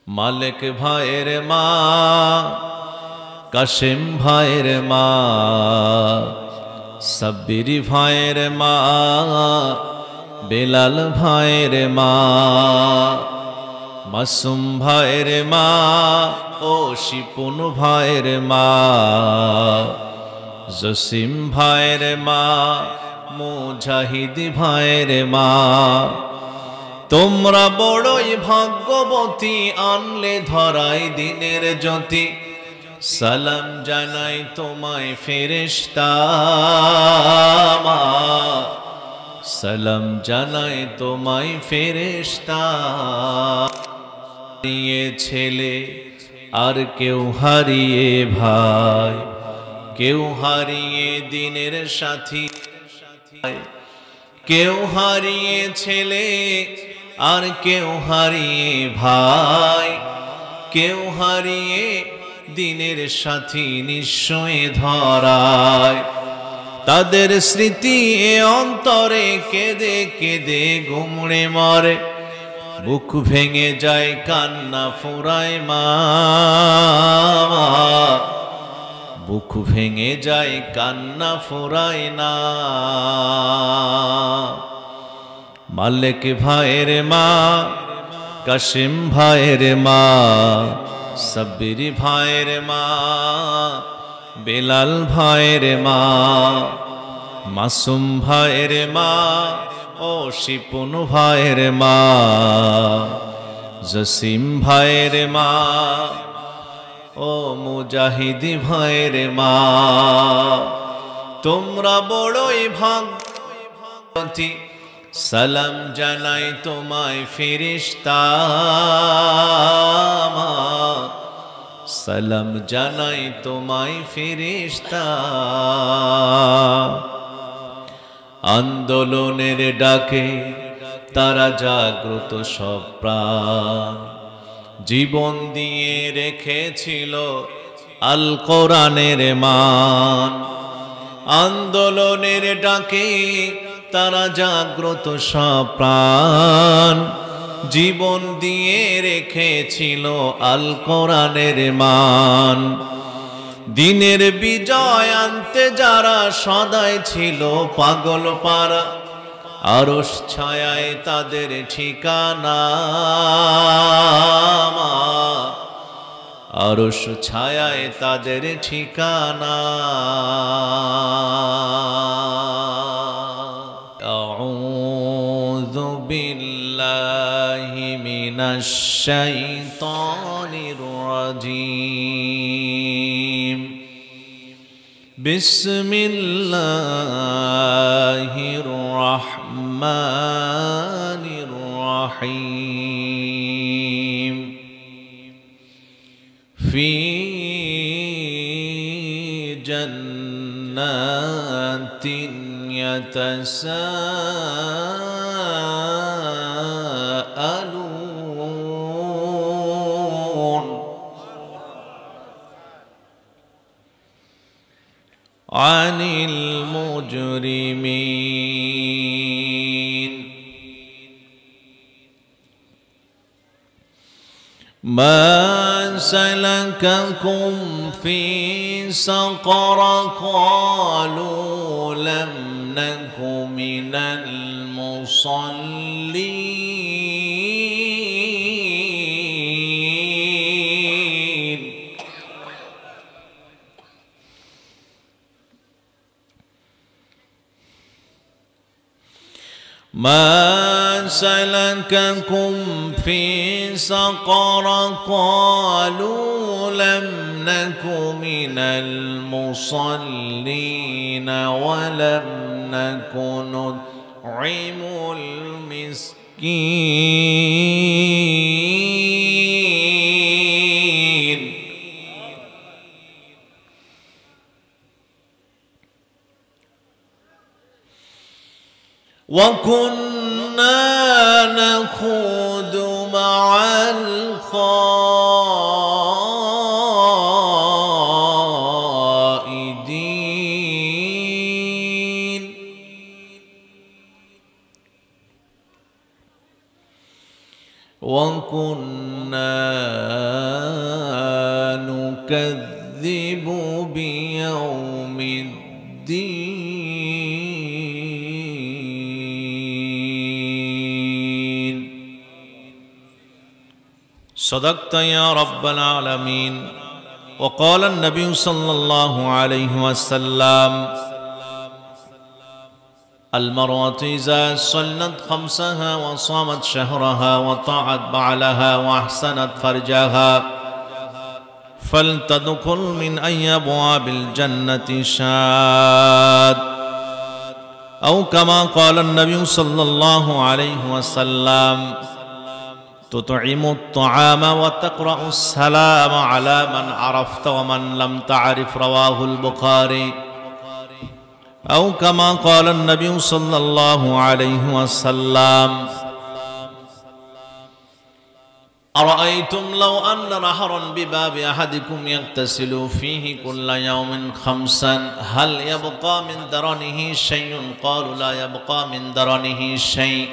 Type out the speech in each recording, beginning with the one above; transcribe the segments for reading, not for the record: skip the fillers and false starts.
মালিক ভাইয়ের মা, কাশেম ভাইয়ের মা, সাব্বির ভাইয়ের মা, বেলাল ভাইয়ের মা, মাসুম ভাইয়ের মা ও শিপুন ভাইয়ের মা, জসিম ভাইয়ের মা, মুজাহিদ ভাইয়ের মা। তোমরা বড়ই ভাগ্যবতী, আনলে ধরাই দিনের জ্যোতি। সালাম জানাই তোমায় ফেরেশতা, সালাম জানাই তোমায় ফেরেশতা। হারিয়ে ছেলে আর কেউ হারিয়ে ভাই, কেউ হারিয়ে দিনের সাথী, কেউ হারিয়ে ছেলে আর কেউ হারিয়ে ভাই, কেউ হারিয়ে দিনের সাথী নিশ্চয় ধরায়। তাদের স্মৃতি এ অন্তরে কেঁদে কেঁদে গুমড়ে মরে, বুক ভেঙে যায় কান্না ফুরায় মা, বুক ভেঙে যায় কান্না ফুরায় না। মালিক ভাইয়ের মা, কাশেম ভাইয়ের মা, সাব্বির ভাইয়ের মা, বেলাল ভাইয়ের মা, মাসুম ভাইয়ের মা ও শিপুন ভাইয়ের মা, জসিম ভাইয়ের মা ও মুজাহিদ ভাইয়ের মা। তোমরা বড়ই ভাগ্যবতী, সালাম জানাই তোমায় ফেরেশতা, সালাম জানাই তোমায় ফেরেশতা। আন্দোলনের ডাকে তারা জাগ্রত সব প্রাণ, জীবন দিয়ে রেখেছিল আল কোরআনের মান। আন্দোলনের ডাকে তারা জাগ্রত সব প্রাণ, জীবন দিয়ে রেখেছিল আল কোরআনের মান। দিনের বিজয় আনতে যারা সদাই ছিল পাগল পারা, আরশ ছায়ায় তাদের ঠিকানা, আরশ ছায়ায় তাদের ঠিকানা। আউযু বিল্লাহি মিনাশ শাইতানির রাজীম। বিসমিল্লাহির রহমানির রহিম। ফি জান্নাতিন ইয়াতাসাআলুন আনিল মুজরিমিন। মা সালাকাকুম ফি সাকার? ক্বালু লাম নাকু মিনাল মুসাল্লিন। ما سلككم في سقر؟ قالوا لم نك من المصلين ولم نك نطعم المسكين وكنا نخوض مع الخائضين وكنا يكذب بيوم الدين صدقت يا رب العالمين. وقال النبي صلى الله عليه وسلم المرأة إذا صلت خمسها وصامت شهرها وطاعت بعلها وأحسنت فرجها فلتدخل من أي أبواب الجنة شاءت أو كما قال النبي صلى الله عليه وسلم تطعم الطعام وتقرأ السلام على من عرفت ومن لم تعرف رواه البخاري أو كما قال النبي صلى الله عليه وسلم أرأيتم لو أن نهرا بباب أحدكم يغتسل فيه كل يوم خمسا هل يبقى من درنه شيء؟ قالوا لا يبقى من درنه شيء.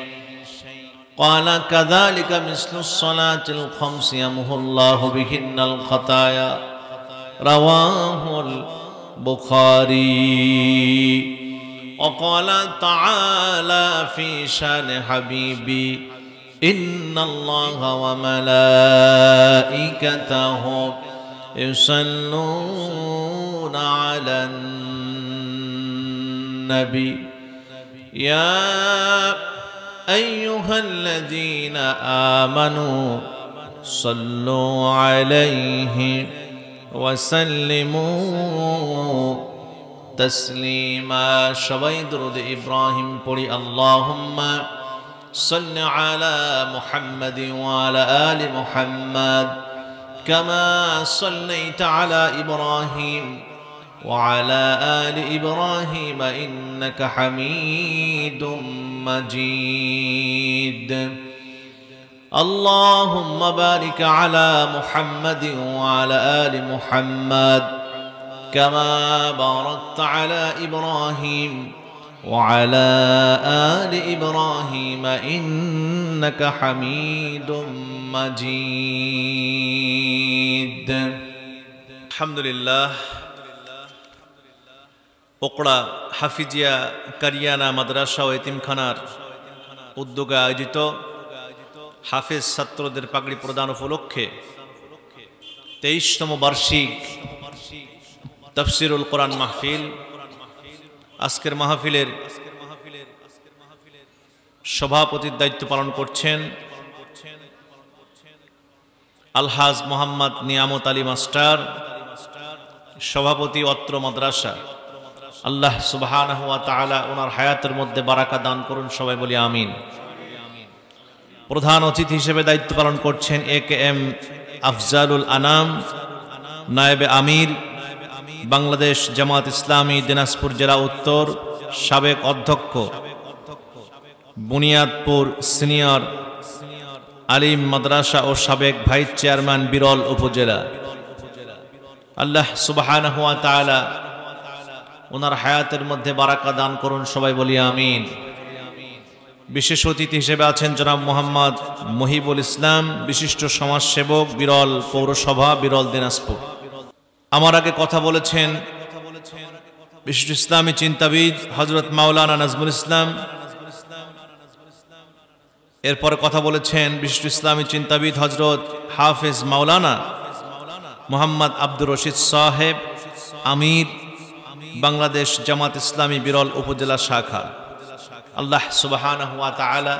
قال كذلك مثل الصلاة الخمس يمحو الله بهن الخطايا رواه البخاري. وقال تعالى في شان حبيبي إن الله وملائكته يصلون على النبي يا أيها الذين آمنوا صلوا عليه وسلموا تسليما. সবাই درود إبراهيم পড়ি اللهم صل على محمد وعلى آل محمد كما صليت على إبراهيم وعلى آل إبراهيم إنك حميد مجيد. اللهم بارك على محمد وعلى آل محمد كما باركت على إبراهيم وعلى آل إبراهيم إنك حميد مجيد. الحمد لله. ওকড়া হাফিজিয়া কারিয়ানা মাদ্রাসা ও এতিমখানার উদ্যোগে আয়োজিত হাফেজ ছাত্রদের পাগড়ি প্রদান উপলক্ষে 23তম বার্ষিক তাফসিরুল কোরআন মাহফিল। আজকের মাহফিলের সভাপতির দায়িত্ব পালন করছেন আলহাজ মোহাম্মদ নিয়ামত আলী মাস্টার, সভাপতি অত্র মাদ্রাসা। আল্লাহ সুবহানাহু ওয়া তাআলা ওনার হায়াতের মধ্যে বারাকা দান করুন, সবাই বলি আমিন। প্রধান অতিথি হিসেবে দায়িত্ব পালন করছেন একেএম আফজালুল আনাম, নায়েবে আমির, বাংলাদেশ জামাত ইসলামী দিনাজপুর জেলা উত্তর, সাবেক অধ্যক্ষ, বুনিয়াদপুর সিনিয়র আলিম মাদ্রাসা ও সাবেক ভাইস চেয়ারম্যান বিরল উপজেলা। আল্লাহ সুবহানাহু ওয়া তাআলা ওনার হায়াতের মধ্যে বারাকা দান করুন, সবাই বলি আমিন। বিশেষ অতিথি হিসেবে আছেন জনাব মোহাম্মদ মহিবুল ইসলাম, বিশিষ্ট সমাজসেবক, বিরল পৌরসভা, বিরল দিনাজপুর। আমার আগে কথা বলেছেন বিশিষ্ট ইসলামী চিন্তাবিদ হযরত মাওলানা নাজমুল ইসলাম। এরপরে কথা বলেছেন বিশিষ্ট ইসলামী চিন্তাবিদ হযরত হাফেজ মাওলানা মোহাম্মদ আব্দুর রশিদ সাহেব, আমির, বাংলাদেশ জামাত ইসলামী বিরল উপজেলা শাখা। আল্লাহ সুবহানাহু ওয়া তাআলা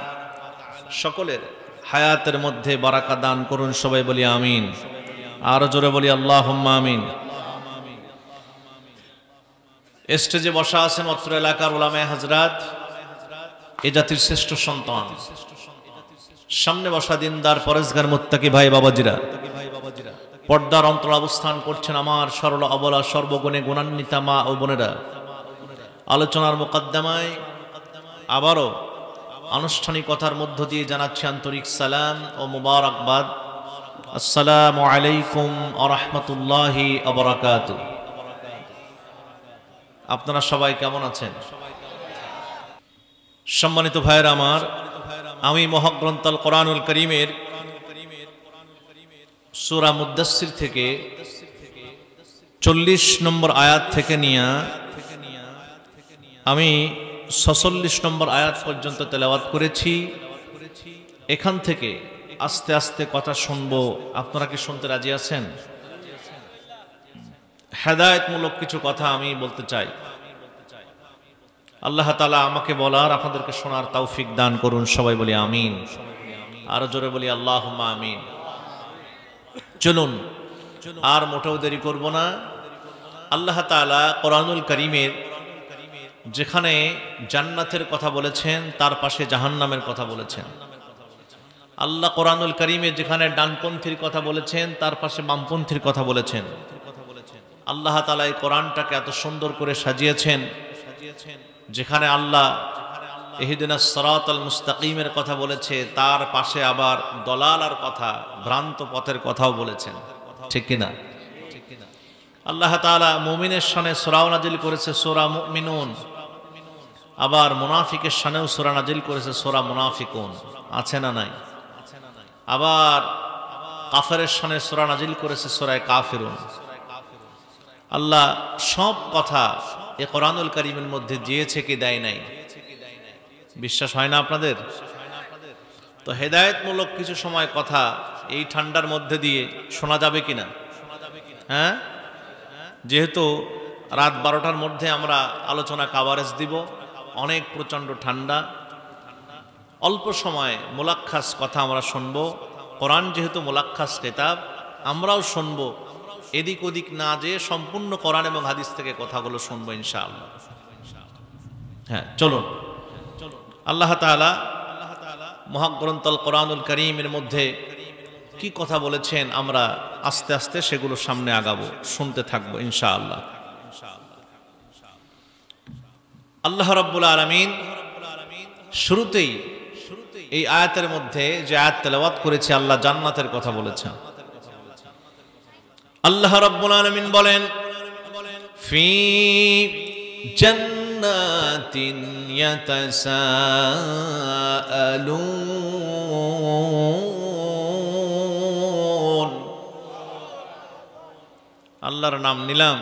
সকলের হায়াতের মধ্যে বারাকা দান করুন, সবাই বলি আমিন। আরো জোরে বলি আল্লাহুম্মা আমিন। স্টেজে বসা আছেন অত্র এলাকার উলামায়ে হযরত, এ জাতির শ্রেষ্ঠ সন্তান, সামনে বসা দিনদার পরেশগার মুত্তাকি ভাই বাবাজিরা, পর্দার অন্তর অবস্থান করছেন আমার সরল অবলা সর্বগুণে গুণান্বিতা মা ও বোনেরা। আলোচনার মুকদ্দমায় আবারও আনুষ্ঠানিকতার মধ্য দিয়ে জানাচ্ছি আন্তরিক সালাম ও মুবারকবাদ। আসসালামু আলাইকুম ওয়া রাহমাতুল্লাহি ওয়া বারাকাতুহু। আপনারা সবাই কেমন আছেন? সম্মানিত ভাইয়েরা আমার, আমি মহাগ্রন্থ আল কোরআনুল কারীমের সূরা মুদ্দাসসির থেকে 40 নম্বর আয়াত থেকে নিয়ে আমি 46 নম্বর আয়াত পর্যন্ত তেলাওয়াত করেছি। এখান থেকে আস্তে আস্তে কথা শুনবো। আপনারা কি শুনতে রাজি আছেন? হেদায়েতমূলক কিছু কথা আমি বলতে চাই। আল্লাহ তাআলা আমাকে বলার, আপনাদেরকে শোনার তৌফিক দান করুন। সবাই বলি আমিন। আরো জোরে বলি আল্লাহুম্মা আমিন। চলুন আর মোটেও দেরি করব না। আল্লাহ তাআলা কোরআনুল কারীমের যেখানে জান্নাতের কথা বলেছেন তার পাশে জাহান্নামের কথা বলেছেন। আল্লাহ কোরআনুল কারীমে যেখানে ডানপন্থীর কথা বলেছেন তার পাশে বামপন্থীর কথা বলেছেন। আল্লাহ তাআলা এই কোরআনটাকে এত সুন্দর করে সাজিয়েছেন, যেখানে আল্লাহ ইহদিনাস সিরাতাল মুস্তাকিমের কথা বলেছে তার পাশে আবার দলালার কথা, ভ্রান্ত পথের কথাও বলেছেন। ঠিক কিনা? আল্লাহ তাআলা মুমিনের শানে সূরা নাজিল করেছে সূরা মুমিনুন, আবার মুনাফিকের শানেও সূরা নাজিল করেছে সূরা মুনাফিকুন। আছে না নাই? আবার কাফেরের শানে সূরা নাজিল করেছে সূরা কাফিরুন। আল্লাহ সব কথা এই কোরআনুল কারীমের মধ্যে দিয়েছে কি দেয় নাই? বিশ্বাস হয় না আপনাদের? তো হেদায়েতমূলক কিছু সময় কথা এই ঠান্ডার মধ্যে দিয়ে শোনা যাবে কিনা? হ্যাঁ, যেহেতু রাত 12টার মধ্যে আমরা আলোচনা কাভারেজ দিব, অনেক প্রচণ্ড ঠান্ডা, অল্প সময় মুলাক্খাস কথা আমরা শুনবো। কোরআন যেহেতু মুলাক্খাস কিতাব, আমরাও শুনবো, এদিক ওদিক না যেয়ে সম্পূর্ণ কোরআন এবং হাদিস থেকে কথাগুলো শুনবো ইনশাআল্লাহ। হ্যাঁ, চলুন। আল্লাহ তাআলা মহাগ্রন্থ কোরআনুল কারীমের মধ্যে কি কথা বলেছেন আমরা আস্তে আস্তে সেগুলো সামনে আগাবো, শুনতে থাকবো ইনশাআল্লাহ। আল্লাহ রাব্বুল আলামিন শুরুতেই এই আয়াতের মধ্যে যে আয়াত তেলাওয়াত করেছে, আল্লাহ জান্নাতের কথা বলেছেন। আল্লাহ রাব্বুল আলামিন বলেন, ফি জান্নাতিন ইয়াতাসাআলুন। আল্লাহর নাম নিলাম,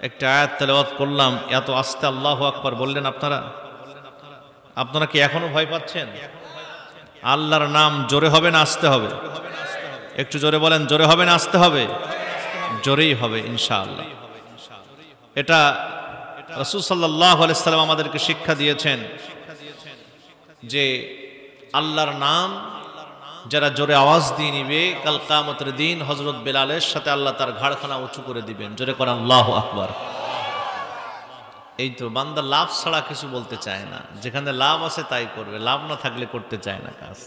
একটা আয়াত তেলাওয়াত করলাম, এত আস্তে আল্লাহু আকবার বললেন আপনারা। আপনারা কি এখনো ভয় পাচ্ছেন? আল্লাহর নাম জোরে হবে না আস্তে হবে? একটু জোরে বলেন, জোরে হবে না আস্তে হবে? জোরেই হবে ইনশাআল্লাহ। এটা রাসূল সাল্লাল্লাহু আলাইহি সাল্লাম আমাদেরকে শিক্ষা দিয়েছেন যে আল্লাহর নাম যারা জোরে আওয়াজ দিয়ে নিবে, কাল কিয়ামতের দিন হযরত বেলালের সাথে আল্লাহ তার ঘাড়খানা উঁচু করে দিবেন। জোরে করেন আল্লাহু আকবার। এই তো বান্দা লাভ ছাড়া কিছু বলতে চায় না, যেখানে লাভ আছে তাই করবে, লাভ না থাকলে করতে চায় না কাজ।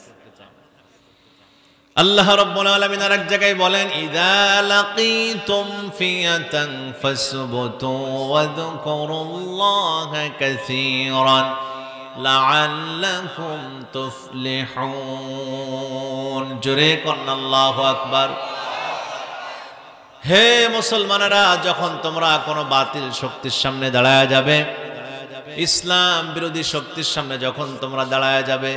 আল্লাহ রাব্বুল আলামিন আরেক জায়গায় বলেন, ইযা লাকিতুম ফিয়াতান ফাসবুতু ওয়াযকুরুল্লাহা কাসীরান লাআল্লাকুম তুফলিহুন। জোরে করুন আল্লাহু আকবার। হে মুসলমানেরা, যখন তোমরা কোনো বাতিল শক্তির সামনে দাঁড়ায় যাবে, ইসলাম বিরোধী শক্তির সামনে যখন তোমরা দাঁড়ায় যাবে,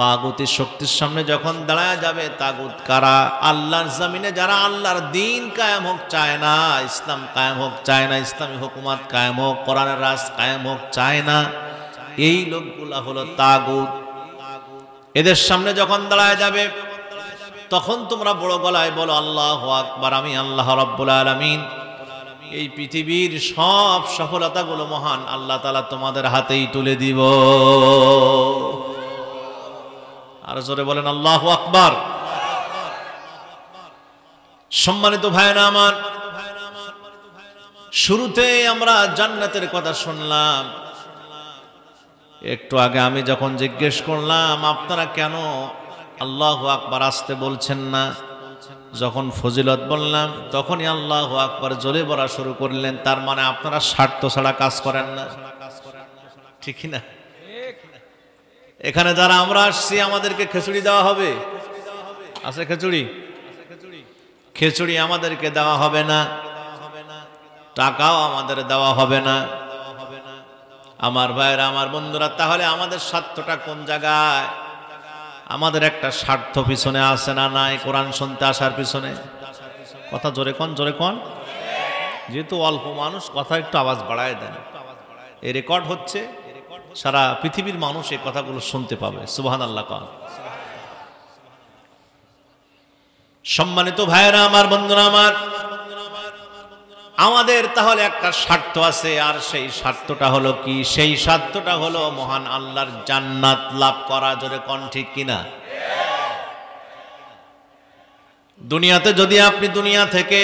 তাগুতি শক্তির সামনে যখন দাঁড়ায় যাবে, তাগুত কারা? আল্লাহর জমিনে যারা আল্লাহর দ্বীন কায়েম হোক চায় না, ইসলাম কায়েম হোক চায় না, ইসলামী হুকুমত কায়েম হোক, কোরআনের রাজ কায়েম হোক চায় না, এই লোকগুলা হলো তাগুত। এদের সামনে যখন দাঁড়ায় যাবে তখন তোমরা বড় গলায় বলো আল্লাহু আকবার, আমি আল্লাহ রাব্বুল আলামিন এই পৃথিবীর সব সফলতাগুলো মহান আল্লাহ তাআলা তোমাদের হাতেই তুলে দিব। আর জোরে বলেন আল্লাহু আকবার। সম্মানিত ভাইরা আমার, শুরুতে আমরা জান্নাতের কথা শুনলাম। একটু আগে আমি যখন জিজ্ঞেস করলাম আপনারা কেন আল্লাহু আকবার আসতে বলছেন না, যখন ফজিলত বললাম তখনই আল্লাহু আকবার জোরে বলা শুরু করলেন, তার মানে আপনারা স্বার্থ ছাড়া কাজ করেন না, ঠিক না? এখানে যারা আমরা আসছি আমাদেরকে খিচুড়ি দেওয়া হবে, আছে খিচুড়ি? খিচুড়ি আমাদেরকে দেওয়া হবে না, টাকাও আমাদের দেওয়া হবে না। আমার ভাইরা, আমার বন্ধুরা, তাহলে আমাদের স্বার্থটা কোন জায়গায়? আমাদের একটা স্বার্থ পিছনে আছে না নাই? কোরআন শুনতে আসার পিছনে। কথা জোরে কোন, জোরে কোন। যেহেতু অল্প মানুষ, কথা একটু আওয়াজ বাড়ায় দেন, এই রেকর্ড হচ্ছে, সারা পৃথিবীর মানুষ এই কথাগুলো শুনতে পাবে। সুবহানাল্লাহ। সম্মানিত ভাইয়েরা আমার, বন্ধুরা আমার, আমাদের তাহলে একটা স্বার্থ আছে, আর সেই স্বার্থটা হলো কি? সেই স্বার্থটা হলো মহান আল্লাহর জান্নাত লাভ করা। জোরে কোন ঠিক কিনা? দুনিয়াতে যদি আপনি দুনিয়া থেকে,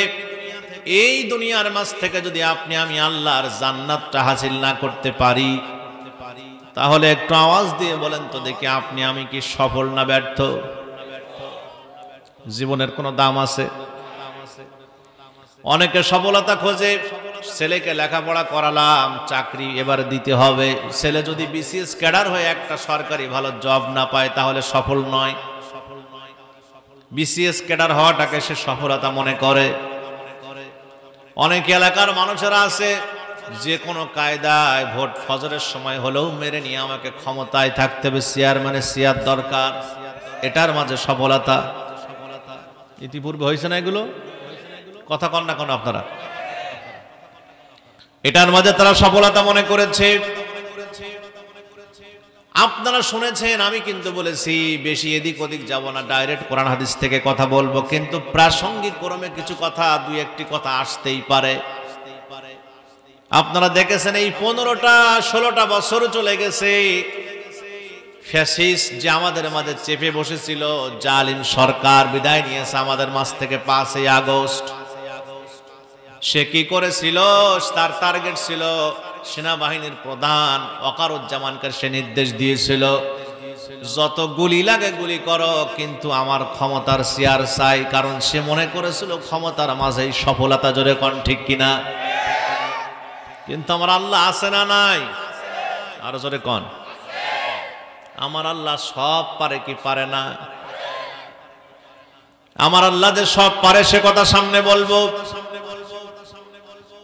এই দুনিয়ার মাঝ থেকে যদি আপনি আমি আল্লাহর জান্নাতটা হাসিল না করতে পারি, তাহলে একটু আওয়াজ দিয়ে বলেন তো দেখি, আপনি আমি কি সফল না ব্যর্থ? জীবনের কোনো দাম আছে? অনেকে সফলতা খোঁজে, ছেলেকে লেখাপড়া করালাম, চাকরি এবার দিতে হবে। ছেলে যদি বিসিএস ক্যাডার হয়ে একটা সরকারি ভালো জব না পায়, তাহলে সফল নয়। বিসিএস ক্যাডার হওয়াটাকে সে সফলতা মনে করে। অনেক এলাকার মানুষেরা আছে, যে কোনো কায়দায় ভোট ফজরের সময় হলেও মেরে নিয়ে আমাকে ক্ষমতায় থাকতে হবে, চেয়ারম্যানের চেয়ার দরকার, এটার মাঝে সফলতা। ইতিপূর্বে হয়েছে না এগুলো? কথা কন না কেন আপনারা? এটার মাঝে তারা সফলতা মনে করেছে। আপনারা শুনেছেন, আমি কিন্তু বলেছি, বেশি এদিক ওদিক যাব না, ডাইরেক্ট কোরআন হাদিস থেকে কথা বলবো, কিন্তু প্রাসঙ্গিক ক্রমে কিছু কথা, দুই একটি কথা আসতেই পারে। আপনারা দেখেছেন এই 15টা-16টা বছর চলে গেছে, ফ্যাসিস্ট যে আমাদের মাঝে চেপে বসেছিল, জালিম সরকার বিদায় নিয়েছে আমাদের মাঝ থেকে 5ই আগস্ট। সে কি করেছিল? তার টার্গেট ছিল সেনাবাহিনীর প্রধান ওয়াকারুজ্জামানকে সে নির্দেশ দিয়েছিল, যত গুলি লাগে গুলি করো, কিন্তু আমার ক্ষমতার চেয়ার চাই। কারণ সে মনে করেছিল ক্ষমতার মাঝেই সফলতা। জোরে কোন ঠিক কিনা? কিন্তু আমার আল্লাহ আছে না নাই? আরো জোরে কোন। আমার আল্লাহ সব পারে কি পারে না? আমার আল্লাহ যে সব পারে সে কথা সামনে বলবো।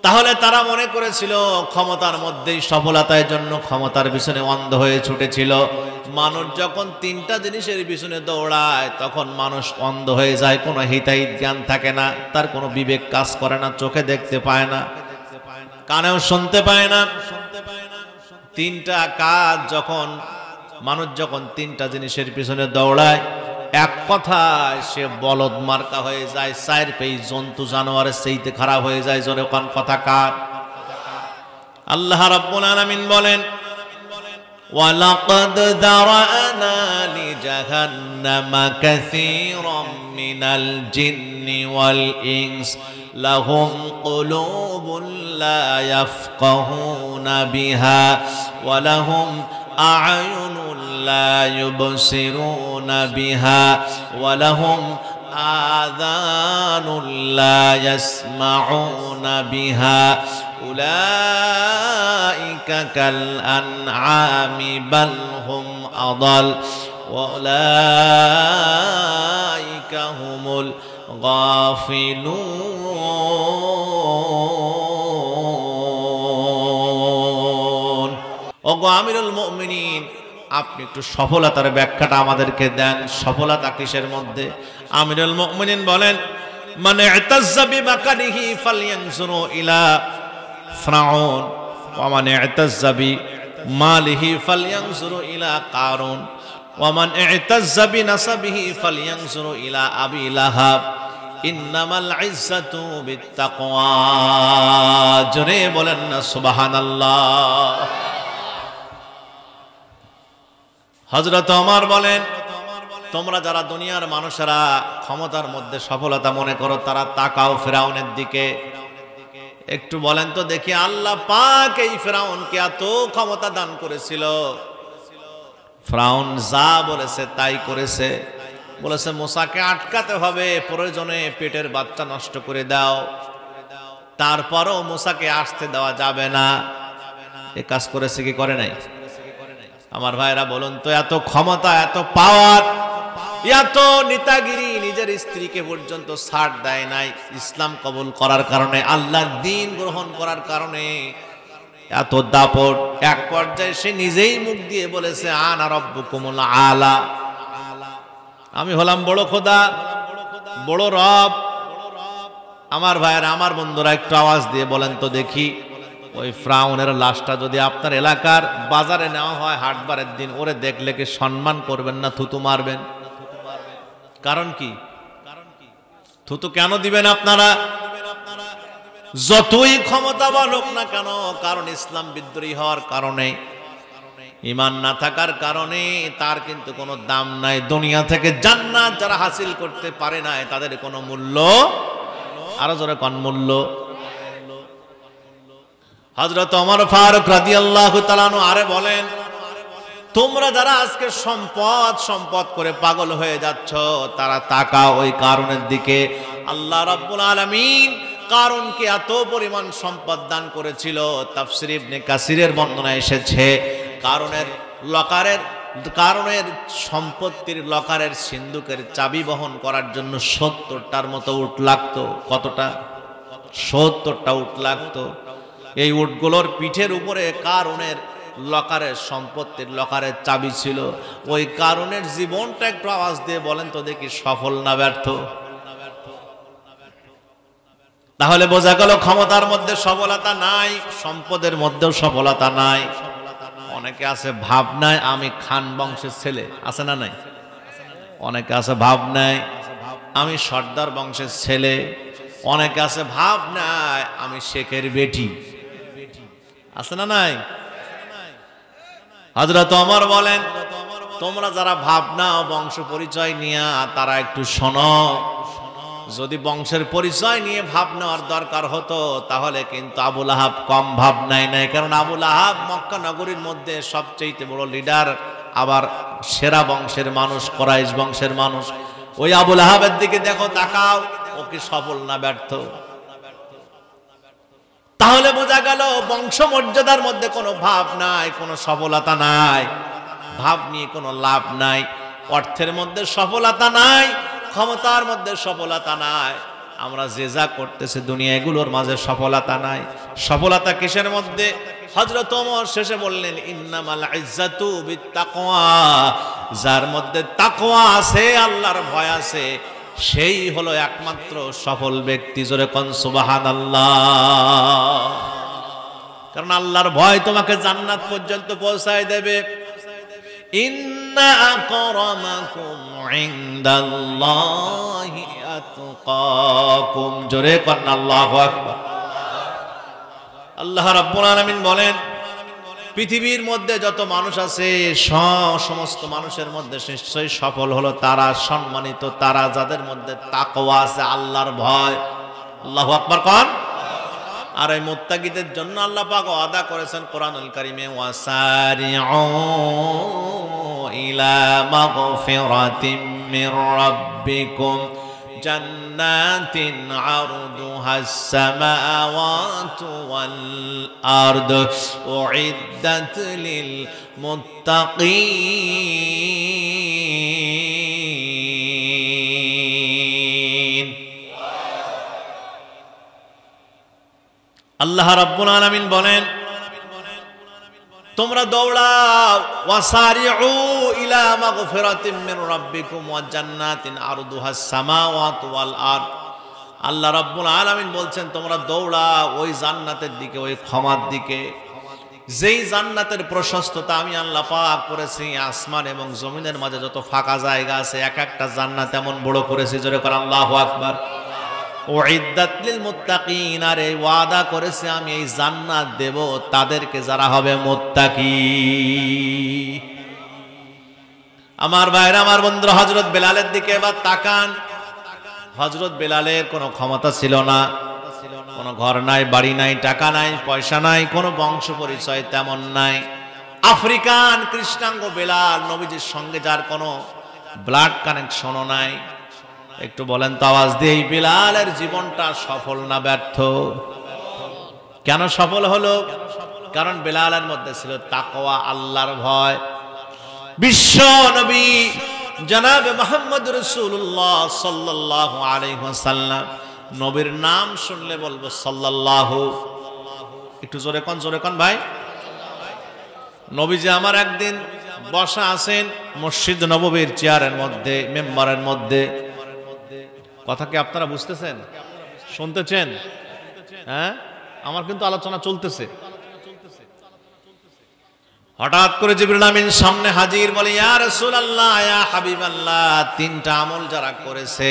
তাহলে তারা মনে করেছিল ক্ষমতার মধ্যেই সফলতার জন্য ক্ষমতার পিছনে অন্ধ হয়ে ছুটেছিল। মানুষ যখন 3টা জিনিসের পিছনে দৌড়ায়, তখন মানুষ অন্ধ হয়ে যায়, কোনো হিতাহিত জ্ঞান থাকে না, তার কোনো বিবেক কাজ করে না, চোখে দেখতে পায় না, কানেও শুনতে পায় না। 3টা কাজ যখন মানুষ যখন 3টা জিনিসের পিছনে দৌড়ায়, এক কথায় সে বলদ মার্কা হয়ে যায়, 4 পেয়ে জন্তু জানোয়ারের চাইতে খারাপ হয়ে যায়। জোরে কোন কথা কার? আল্লাহ রাব্বুল আলামিন বলেন, ওয়ালাকাদ দারানা লিজাহান্নামা কাসীরাম মিনাল জিন্নি ওয়াল ইনস লাহুম কুলুবুন লা ইয়াফকাহুনা বিহা ওয়া লাহুম আ'য়ুনুন লা ইউবসিরুনা বিহা ওয়া লাহুম আযানুন লা ইয়াসমাউনা বিহা উলাইকা কাল আনআমি বাল হুম আদাল ওয়া উলাইকা হুমুল গাফিলুন। ওগো আমিরুল মুমিনিন, আপনি একটু সফলতার ব্যাখ্যাটা আমাদেরকে দেন। সফলতা কিসের মধ্যে? আমিরুল মুমিনিন বলেন, মান ইতাজ্জা বিমাকানিহি ফালয়ানজুরু ইলা ফিরআউন ওয়া মান ইতাজ্জা বিমালিহি ফালয়ানজুরু ইলা কারুন ওয়া মান ইতাজ্জা বিনাসাবিহি ফালয়ানজুরু ইলা আবি লাহাব ইন্নামাল ইজ্জাতু বিত্তাকওয়া। জোরে বলেন না সুবহানাল্লাহ। হযরত ওমর বলেন, তোমরা যারা দুনিয়ার মানুষেরা ক্ষমতার মধ্যে সফলতা মনে করো, তারা তাকাও ফিরআউনের দিকে। একটু বলেন তো দেখি, আল্লাহ পাক এই ফিরআউনকে এত ক্ষমতা দান করেছিল, ফিরআউন যা বলেছে তাই করেছে। বলেছে মুসাকে আটকাতে হবে, প্রয়োজনে পেটের বাচ্চা নষ্ট করে দাও, তারপরও মুসাকে আসতে দেওয়া যাবে না। এ কাজ করেছে কি করে নাই? আমার ভাইরা বলুন তো, এত ক্ষমতা, এত পাওয়ার, এত নেতাগিরি, নিজের স্ত্রীকে পর্যন্ত ছাড় দেয় নাই ইসলাম কবুল করার কারণে, আল্লাহর দ্বীন গ্রহণ করার কারণে। এত দাপট, এক পর্যায়ে সে নিজেই মুখ দিয়ে বলেছে, আনা রাব্বুকুমুল আলা, আমি হলাম বড় খোদা, বড় রব, আমার ভাইয়েরা, আমার বন্ধুরা, একটু আওয়াজ দিয়ে বলেন তো দেখি, ওই ফিরআউনের লাশটা যদি আপনার এলাকার বাজারে নেওয়া হয় হাটবারের দিন, ওরে দেখলে কি সম্মান করবেন না থুতু মারবেন? কারণ কি? থুতু কেন দিবেন আপনারা? যতই ক্ষমতাবান হোক না কেন, কারণ ইসলাম বিদ্রোহী হওয়ার কারণে, ঈমান না থাকার কারণে তার কিন্তু কোনো দাম নাই। দুনিয়া থেকে জান্নাত যারা হাসিল করতে পারে না, তাদের কোনো মূল্য, আরো জোরে কোন মূল্য? হযরত ওমর ফারুক রাদিয়াল্লাহু তাআলা আনহু আরে বলেন, তোমরা যারা আজকে সম্পদ সম্পদ করে পাগল হয়ে যাচ্ছ, তারা তাকাও ওই কারণের দিকে। আল্লাহ রাব্বুল আলামিন কারণকে এত পরিমাণ সম্পদ দান করেছিল, তাফসীর ইবনে কাসিরের বর্ণনা এসেছে, কারণের সম্পত্তির লকারের সিন্ধুকের চাবি বহন করার জন্য 70টার মতো উট লাগতো। কতটা? 70টা উট লাগতো। এই উটগুলোর পিঠের উপরে কারণের লকারের সম্পত্তির লকারের চাবি ছিল। ওই কারণের জীবনটা একটু আওয়াজ দিয়ে বলেন তো দেখি, সফল না ব্যর্থ? তাহলে বোঝা গেল ক্ষমতার মধ্যে সফলতা নাই, সম্পদের মধ্যেও সফলতা নাই। অনেকে আছে ভাবনায় আমি খান বংশের ছেলে, আছে না নাই? অনেকে আছে ভাবনায় আমি সর্দার বংশের ছেলে, অনেকে আছে ভাবনায় আমি শেখের বেটি, আছে না নাই? হযরত ওমর বলেন, তোমরা যারা ভাবনা ও বংশ পরিচয় নিয়ে, তারা একটু শোনো। যদি বংশের পরিচয় নিয়ে ভাব নেওয়ার দরকার হতো, তাহলে কিন্তু আবু লাহাব কম ভাবনাই নাই। কারণ আবু লাহাব মক্কা নগরীর মধ্যে সবচেয়ে বড় লিডার, আবার সেরা বংশের মানুষ, কুরাইশ বংশের মানুষ। ওই আবু লাহাবের দিকে দেখো, তাকাও, ও কি সফল না ব্যর্থ? তাহলে বোঝা গেল বংশ মর্যাদার মধ্যে কোনো ভাব নাই, কোনো সফলতা নাই, ভাব নিয়ে কোনো লাভ নাই। অর্থের মধ্যে সফলতা নাই, ক্ষমতার মধ্যে সফলতা নাই। আমরা যে যা করতেছে দুনিয়া, এগুলোর মাঝে সফলতা নাই। সফলতা কিসের মধ্যে? হযরত ওমর শেষে বললেন, ইন্নামাল ইজ্জাতু বিত্তাকওয়া, যার মধ্যে তাকওয়া আছে, আল্লাহর ভয় আছে, সেই হলো একমাত্র সফল ব্যক্তি। জোরে কোন সুবহানাল্লাহ। কারণ আল্লাহর ভয় তোমাকে জান্নাত পর্যন্ত পৌঁছায় দেবে। ইন্না আকরামাকুম ইনদাল্লাহি আতকাকুম। জোরে কোন আল্লাহু আকবার। আল্লাহ রাব্বুল আলামিন বলেন, পৃথিবীর মধ্যে যত মানুষ আছে, সমস্ত মানুষের মধ্যে নিশ্চয়ই সফল হলো তারা, সম্মানিত তারা, যাদের মধ্যে তাকওয়া আছে, আল্লাহর ভয়। আল্লাহু আকবার কোন। আর এই মুত্তাকিদের জন্য আল্লাহ পাক ওয়াদা করেছেন কোরআনুল কারীমে, ওয়াসারিউ ইলা মাগফিরাতিম মির রাব্বিকুম জান্নাতিন আরদুহাস সামাওয়াতু ওয়াল আরদু উইদ্দাত লিল মুত্তাকিন। আল্লাহ রাব্বুল আলামিন বলেন, তোমরা দৌড়াও, ওয়াসারিউ ইলা মাগফিরাতিম মির রাব্বিকুম ওয়া জান্নাতিন আরদুহাস সামাওয়াতু ওয়াল আরদ। আল্লাহ রাব্বুল আলামিন বলছেন, তোমরা দৌড়াও ওই জান্নাতের দিকে, ওই ক্ষমার দিকে, যেই জান্নাতের প্রশস্ততা আমি আল্লাহ পাক করেছি। আসমান এবং জমিনের মাঝে যত ফাঁকা জায়গা আছে, এক একটা জান্নাত এমন বড় করেছি। জোরে করে আল্লাহু আকবার। উইদ্দাত লিল মুত্তাকিন, আর এই ওয়াদা করেছি আমি এই জান্নাত দেব তাদেরকে যারা হবে মুত্তাকি। আমার ভাইরা, আমার বন্ধুরা, হযরত বেলালের দিকে এবার তাকান। হযরত বেলালের কোনো ক্ষমতা ছিল না, কোনো ঘর নাই, বাড়ি নাই, টাকা নাই, পয়সা নাই, কোনো বংশ পরিচয় তেমন নাই। আফ্রিকান কৃষ্ণাঙ্গ বেলাল, নবীজির সঙ্গে যার কোনো ব্লাড কানেকশনও নাই। একটু বলেন তো আওয়াজ দিয়ে, এই বেলালের জীবনটা সফল না ব্যর্থ? কেন সফল হলো? কারণ বেলালের মধ্যে ছিল তাকওয়া, আল্লাহর ভয়। বিশ্ব নবী জনাবে মুহাম্মদ রাসূলুল্লাহ সাল্লাল্লাহু আলাইহি ওয়াসাল্লাম, নবীর নাম শুনলে বলবো সাল্লাল্লাহু। একটু জোরে কোন ভাই। নবীজি আমার একদিন বসা আছেন মসজিদ নববীর চেয়ারের মধ্যে, মেম্বারের মধ্যে। কথা কি আপনারা বুঝতেছেন? শুনতেছেন? হ্যাঁ, আমার কিন্তু আলোচনা চলতেছে। হঠাৎ করে জিবরিল আমিন সামনে হাজির, বলে ইয়া রাসূলুল্লাহ, ইয়া হাবিবাল্লাহ, তিনটা আমল যারা করেছে,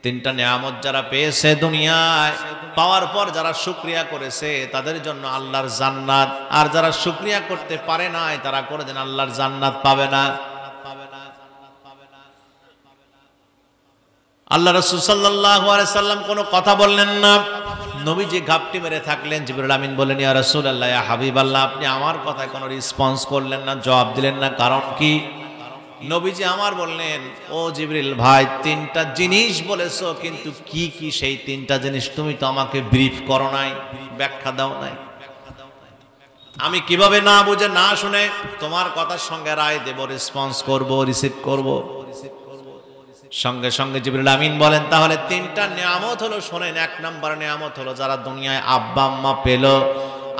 তিনটা নিয়ামত যারা পেয়েছে দুনিয়ায়, পাওয়ার পর যারা শুকরিয়া করেছে তাদের জন্য আল্লাহর জান্নাত, আর যারা শুকরিয়া করতে পারে নাই তারা কোনদিন আল্লাহর জান্নাত পাবে না। আল্লাহ রাসূল সাল্লাল্লাহু আলাইহি সাল্লাম কোনো কথা বললেন না। নবীজি ঘাপটি মেরে থাকলেন। জিবরিল আমিন বলেন ইয়া রাসূলুল্লাহ, ইয়া হাবিবাল্লাহ, আপনি আমার কথায় কোনো রেসপন্স করলেন না, জবাব দিলেন না, কারণ কি? নবীজি আমার বললেন, ও জিবরিল ভাই, তিনটা জিনিস বলেছো, কিন্তু কি কি সেই তিনটা জিনিস তুমি তো আমাকে ব্রিফ করো নাই, ব্যাখ্যা দাও নাই। আমি কিভাবে না বুঝে না শুনে তোমার কথার সঙ্গে রায় দেব, রেসপন্স করব, রিসিভ করব? সঙ্গে সঙ্গে জিবরিল আমিন বলেন, তাহলে তিনটা নিয়ামত হলো, শোনেন। এক নাম্বার নিয়ামত হলো যারা দুনিয়ায় আব্বা আম্মা পেল,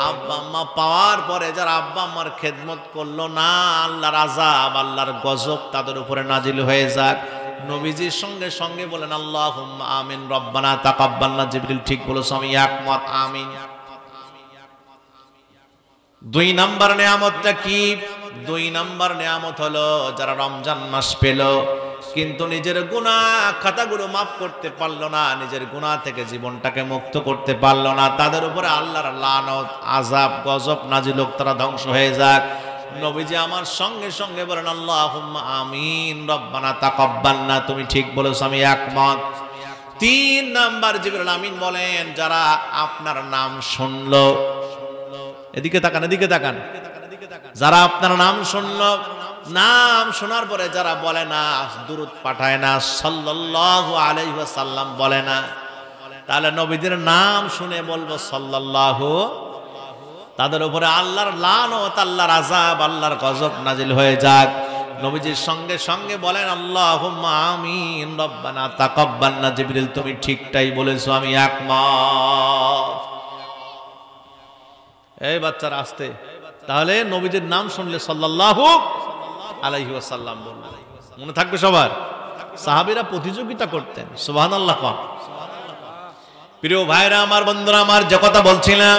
আব্বা আম্মা পাওয়ার পরে যারা আব্বা আম্মার খেদমত করলো না, আল্লাহর আযাব, আল্লাহর গজব তাদের উপরে নাজিল হয়ে যাক। নবীজির সঙ্গে সঙ্গে বলেন আল্লাহুম্মা আমিন, রব্বানা তাকাব্বালনা। জিবরিল ঠিক বলেছো, আমি একমত, আমিন। দুই নাম্বার নিয়ামতটা কি? দুই নাম্বার নিয়ামত হলো যারা রমজান মাস পেল কিন্তু নিজের গুনাহ খাতাগুলো মাফ করতে পারলো না, নিজের গুনাহ থেকে জীবনটাকে মুক্ত করতে পারলো না, তাদের উপরে আল্লাহর লানত, আযাব, গজব নাজিল হোক, তারা ধ্বংস হয়ে যাক। নবীজি আমার সঙ্গে সঙ্গে বলেন আল্লাহুম্মা আমিন, রব্বানা তাকাব্বালনা। তুমি ঠিক বলেছো, আমি একমত। তিন নাম্বার জিবরিল আমিন বলেন, যারা আপনার নাম শুনলো, এদিকে তাকান, এদিকে তাকান, যারা আপনার নাম শুনলো, নাম শোনার পরে যারা বলে না, দুরূদ পাঠায় না, সাল্লাল্লাহু আলাইহি ওয়াসাল্লাম বলে না, তাহলে নবীদের নাম শুনে বলবো সাল্লাল্লাহু, তাদের উপরে আল্লাহর লানত, আল্লাহর আযাব, আল্লাহর গজব নাজিল হয়ে যাক। নবীজির সঙ্গে সঙ্গে বলেন আল্লাহুম্মা আমিন, রব্বানা তাকাব্বালনা। জিবরিল তুমি ঠিকটাই বলেছো, আমি একমত। এই বাচ্চারা আসতে, তাহলে নবীজির নাম শুনলে সাল্লাল্লাহু আলাইহি ওয়াসাল্লাম বলবেন, মনে থাকবে সবার। সাহাবীরা প্রতিযোগিতা করতেন, সুবহানাল্লাহ। প্রিয় ভাইরা আমার, বন্ধুরা আমার, যে কথা বলছিলাম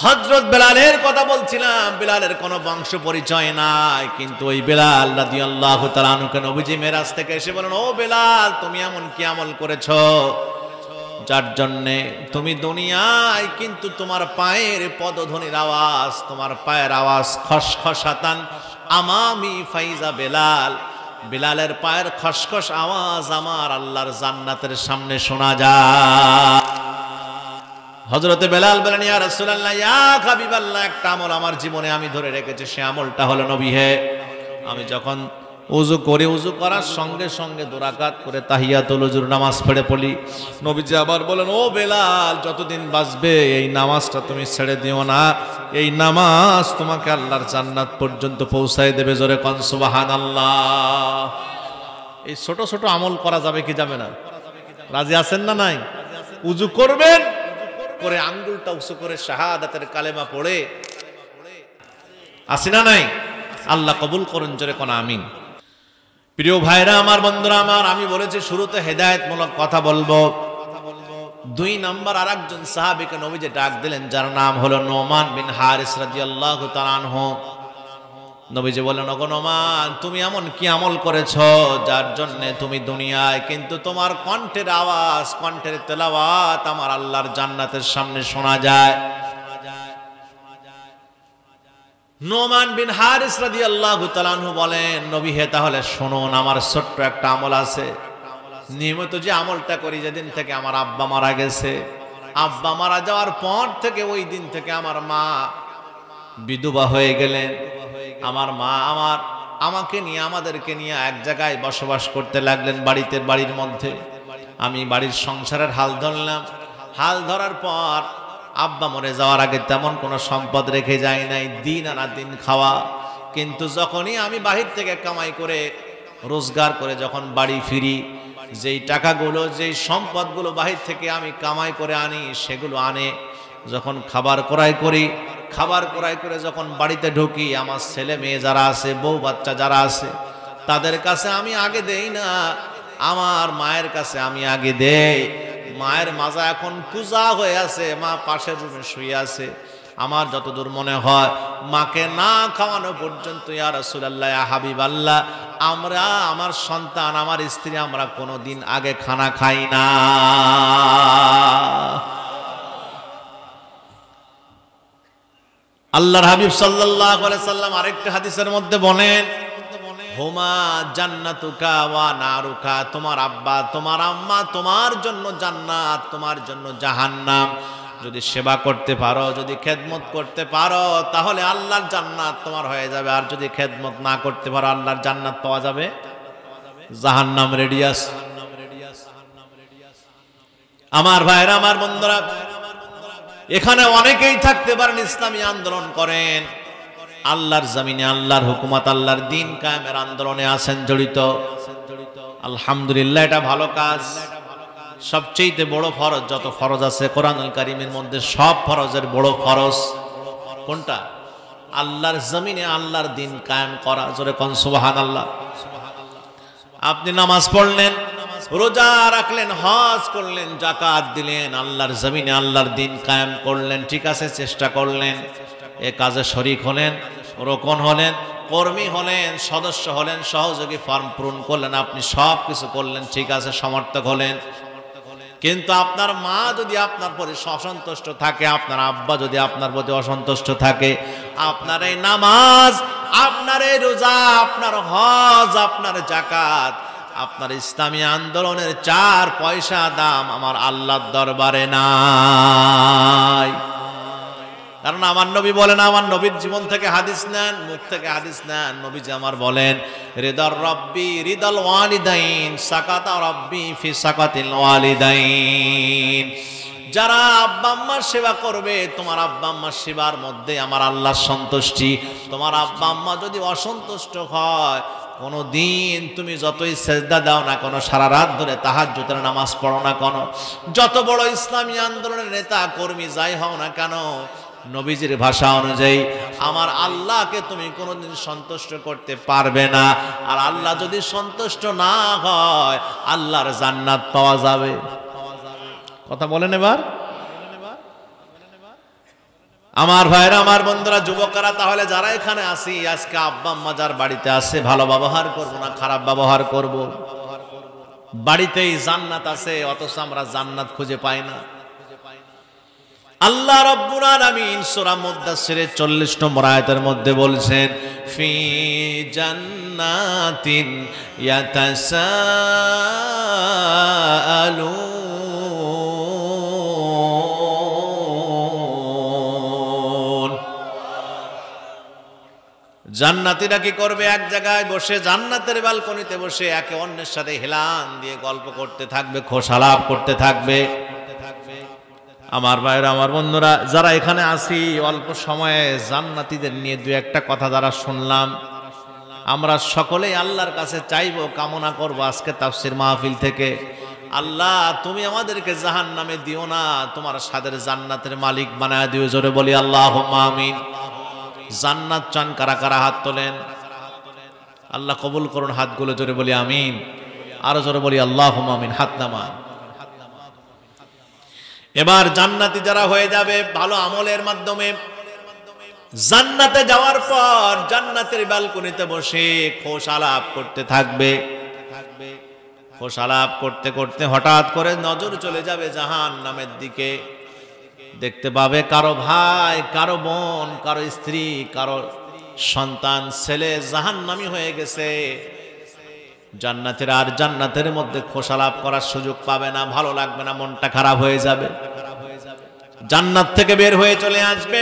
হযরত বেলালের কথা বলছিলাম। বেলালের কোনো বংশ পরিচয় নাই, কিন্তু ওই বেলাল রাদিয়াল্লাহু তাআলা আনহুকে নবীজি মেরাজ থেকে এসে বলেন, ও বেলাল, তুমি এমন কি আমল করেছো যার জন্যে তুমি দুনিয়ায় কিন্তু তোমার পায়ের পদধ্বনির আওয়াজ, তোমার পায়ের আওয়াজ খসখসাতান আমামি ফাইজা বেলাল, বেলালের পায়ের খসখস আওয়াজ আমার আল্লাহর জান্নাতের সামনে শোনা যায়। হযরতে বেলাল বলেন, ইয়া রাসূলুল্লাহ, ইয়া হাবিবাল্লাহ, একটা আমল আমার জীবনে আমি ধরে রেখেছি, সে আমলটা হলো, নবী হে, আমি যখন ওযু করে, ওযু করার সঙ্গে সঙ্গে 2 রাকাত করে তাহিয়াতুল ওযুর নামাজ পড়ে পড়ি। নবীজি আবার বলেন, ও বেলাল, যতদিন বাঁচবে এই নামাজটা তুমি ছেড়ে দিও না, এই নামাজ তোমাকে আল্লাহর জান্নাত পর্যন্ত পৌঁছায় দেবে। জোরে কোন সুবহানাল্লাহ। এই ছোট ছোট আমল করা যাবে কি যাবে না? রাজি আছেন না নাই? ওযু করবেন, করে আঙ্গুলটা উঁচু করে শাহাদাতের কালেমা পড়ে, আসি না নাই? আল্লাহ কবুল করুন, জোরে কোন আমিন। প্রিয় ভাইরা আমার, বন্ধুরা আমার, আমি বলেছি শুরুতে হেদায়েতমূলক কথা বলবো। 2 নাম্বার আরেকজন সাহাবীকে নবীজি ডাক দিলেন, যার নাম হলো নোমান বিন হারিস রাদিয়াল্লাহু তাআলা আনহু। নবীজি বললেন, ওগো নোমান, তুমি এমন কি আমল করেছো যার জন্য তুমি দুনিয়ায় কিন্তু তোমার কণ্ঠের আওয়াজ, কণ্ঠের তেলাওয়াত আমার আল্লাহর জান্নাতের সামনে শোনা যায়? নোমান বিন হারিস রাদিয়াল্লাহু তাআলা আনহু বলেন, নবী হে, তাহলে শুনুন, আমার ছোট্ট একটা আমল আছে। নিয়মিত যে আমলটা করি, যেদিন থেকে আমার আব্বা মারা গেছে, আব্বা মারা যাওয়ার পর থেকে ওই দিন থেকে আমার মা বিধবা হয়ে গেলেন। আমার মা আমাকে নিয়ে, আমাদেরকে নিয়ে এক জায়গায় বসবাস করতে লাগলেন, বাড়ির মধ্যে। আমি বাড়ির সংসারের হাল ধরলাম। হাল ধরার পর আব্বা মরে যাওয়ার আগে তেমন কোনো সম্পদ রেখে যায় নাই, দিন আনা দিন খাওয়া। কিন্তু যখনই আমি বাহির থেকে কামাই করে, রোজগার করে যখন বাড়ি ফিরি, যেই টাকাগুলো, যেই সম্পদগুলো বাহির থেকে আমি কামাই করে আনি, সেগুলো আনে যখন খাবার ক্রয় করি, খাবার ক্রয় করে যখন বাড়িতে ঢুকি, আমার ছেলে মেয়ে যারা আছে, বউ বাচ্চা যারা আছে, তাদের কাছে আমি আগে দেই না, আমার মায়ের কাছে আমি আগে দেই। মায়ের মাজা এখন কুজা হয়ে আছে, মা পাশের রুমে শুয়ে আছে। আমার যতদূর মনে হয় মাকে না খাওয়ানো পর্যন্ত ইয়া রাসূলুল্লাহ, ইয়া হাবিবাল্লাহ, আমরা, আমার সন্তান, আমার স্ত্রী, আমরা কোনোদিন আগে খানা খাই না। আল্লাহর হাবিব সাল্লাল্লাহু আলাইহি সাল্লাম আরেকটা হাদিসের মধ্যে বলেন, হুমা জান্নাতুকা ওয়া নারুকা, তোমার আব্বা তোমার আম্মা তোমার জন্য জান্নাত, তোমার জন্য জাহান্নাম। যদি সেবা করতে পারো, যদি খেদমত করতে পারো, তাহলে আল্লাহর জান্নাত তোমার হয়ে যাবে। আর যদি খেদমত না করতে পারো, আল্লাহর জান্নাত পাওয়া যাবে জাহান্নাম রেডিয়াস। আমার ভাইরা, আমার বন্ধুরা, এখানে অনেকেই থাকতে পারেন ইসলামী আন্দোলন করেন, আল্লাহর জমিনে আল্লাহর হুকুমত, আল্লাহর দিন কায়েমের আন্দোলনে আছেন জড়িত। আলহামদুলিল্লাহ, এটা ভালো কাজ। সবচেয়ে বড় ফরজ, যত ফরজ আছে কোরআনুল কারীমের মধ্যে, সব ফরজের বড় ফরজ কোনটা? আল্লাহর জমিনে আল্লাহর দিন কায়েম করা। জোরে কোন সুবহানাল্লাহ। আপনি নামাজ পড়লেন, রোজা রাখলেন, হজ করলেন, যাকাত দিলেন, আল্লাহর জমিনে আল্লাহর দিন কায়েম করলেন, ঠিক আছে, চেষ্টা করলেন, এ কাজে শরীক হলেন, রোকন হলেন, কর্মী হলেন, সদস্য হলেন, সহযোগী ফর্ম পূরণ করলেন, আপনি সব কিছু করলেন, ঠিক আছে, সমর্থক হলেন। কিন্তু আপনার মা যদি আপনার প্রতি অসন্তুষ্ট থাকে, আপনার আব্বা যদি আপনার প্রতি অসন্তুষ্ট থাকে, আপনার এই নামাজ, আপনার এই রোজা, আপনার হজ, আপনার যাকাত, আপনার ইসলামী আন্দোলনের 4 পয়সা দাম আমার আল্লাহর দরবারে নাই। কারণ আমার নবী বলেন, আমার নবীর জীবন থেকে হাদিস নেন, মুখ থেকে হাদিস নেন। নবীজি আমার বলেন, রিদার রব্বি রিদাল ওয়ালিদাইন, সাকাতা রব্বি ফি সাকাতিল ওয়ালিদাইন। যারা আব্বা আম্মার সেবা করবে, তোমার আব্বা আম্মার সেবার মধ্যে আমার আল্লাহর সন্তুষ্টি। তোমার আব্বা আম্মা যদি অসন্তুষ্ট হয়, কোনো দিন তুমি যতই সেজদা দাও না কেন, সারা রাত ধরে তাহাজ্জুদের নামাজ পড়ো না কেন, যত বড় ইসলামী আন্দোলনের নেতা কর্মী যাই হও না কেন, নবীজির ভাষা অনুযায়ী আমার আল্লাহকে তুমি কোনোদিন সন্তুষ্ট করতে পারবে না। আর আল্লাহ যদি সন্তুষ্ট না হয়, আল্লাহর জান্নাত পাওয়া যাবে। কথা বলেন এবার আমার ভাইরা, আমার বন্ধুরা, যুবকরা, তাহলে যারা এখানে আসি আজকে, আব্বা আম্মা যার বাড়িতে আছে, ভালো ব্যবহার করব না খারাপ ব্যবহার করব। বাড়িতেই জান্নাত আছে, অথচ আমরা জান্নাত খুঁজে পাই না। আল্লাহ রাব্বুল আলামিন সূরা মুদ্দাসসিরের 40 নম্বর আয়াতের মধ্যে বলছেন, ফি জান্নাতিন ইয়াতাসাআলুন। জান্নাতীরা কি করবে? এক জায়গায় বসে, জান্নাতের ব্যালকনিতে বসে একে অন্যের সাথে হেলান দিয়ে গল্প করতে থাকবে, খোশালাপ করতে থাকবে। আমার ভাইরা, আমার বন্ধুরা, যারা এখানে আসি, অল্প সময়ে জান্নাতীদের নিয়ে 2-1টা কথা যারা শুনলাম, আমরা সকলেই আল্লাহর কাছে চাইবো, কামনা করবো আজকে তাফসীর মাহফিল থেকে, আল্লাহ তুমি আমাদেরকে জাহান্নামে দিও না, তোমার সাদের জান্নাতের মালিক বানায় দিও। জোরে বলি আল্লাহুম্মা আমিন। জান্নাত চান কারা কারা? হাত তোলেন। আল্লাহ কবুল করুন হাতগুলো, জোরে বলি আমিন। আরো জোরে বলি আল্লাহুম্মা আমিন। হাত নামান। এবার জান্নাতি যারা হয়ে যাবে ভালো আমলের মাধ্যমে, জান্নাতে যাওয়ার পর জান্নাতের ব্যালকনিতে বসে খোশালাপ করতে থাকবে। খোশালাপ করতে করতে হঠাৎ করে নজর চলে যাবে জাহান্নামের দিকে। দেখতে পাবে কারো ভাই, কারো বোন, কারো স্ত্রী, কারো সন্তান, ছেলে জাহান্নামী হয়ে গেছে। জান্নাতের আর জান্নাতের মধ্যে খোশালাপ করার সুযোগ পাবে না, ভালো লাগবে না, মনটা খারাপ হয়ে যাবে। জান্নাত থেকে বের হয়ে চলে আসবে,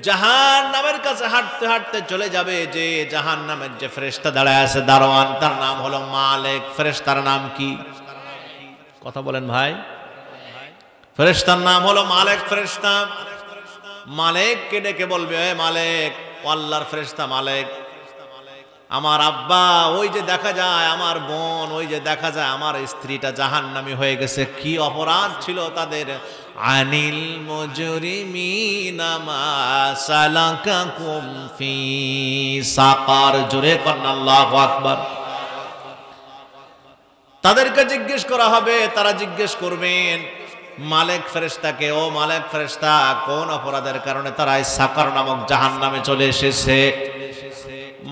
জাহান্নামের কাছে হাঁটতে হাঁটতে চলে যাবে। যে জাহান্নামের যে ফেরেশতা দাঁড়ায় আছে, দারোয়ান, তার নাম হলো মালিক। ফেরেশতার নাম কি? কথা বলেন ভাই। ফেরেশতার নাম হলো মালিক। ফেরেশতা মালিককে ডেকে বলবে, হে মালিক, আল্লাহর ফেরেশতা মালিক, আমার আব্বা, ওই যে দেখা যায় আমার বোন, ওই যে দেখা যায় আমার স্ত্রীটা জাহান্নামী হয়ে গেছে, কি অপরাধ ছিল তাদের? আনিল মুজরিমিনা মা সালাকাকুম ফি সাকার। জোরে করেন আল্লাহু আকবার। তাদেরকে জিজ্ঞেস করা হবে, তারা জিজ্ঞেস করবেন মালেক ফেরেশতাকে, ও মালেক ফেরেশতা, কোন অপরাধের কারণে তারা এই সাকার নামক জাহান্নামে চলে এসেছে?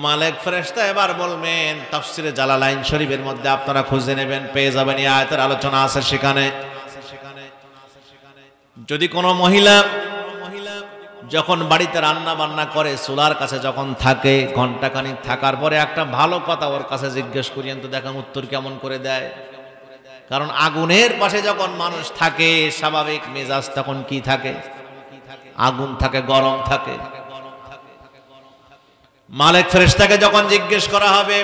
মালেক ফেরেশতা এবার বলবেন, তাফসিরে জালালাইন শরীফের মধ্যে আপনারা খুঁজে নেবেন, পেয়ে যাবেন, এই আয়াতের আলোচনা আছে সেখানে। যদি কোনো মহিলা যখন বাড়িতে রান্না বান্না করে, চুলার কাছে যখন থাকে, ঘন্টাখানিক থাকার পরে একটা ভালো কথা ওর কাছে জিজ্ঞেস করিয়েন তো, দেখেন উত্তর কেমন করে দেয়। কারণ আগুনের পাশে যখন মানুষ থাকে, স্বাভাবিক মেজাজ তখন কি থাকে? আগুন থাকে, গরম থাকে। মালেক ফেরেশতাকে যখন জিজ্ঞেস করা হবে,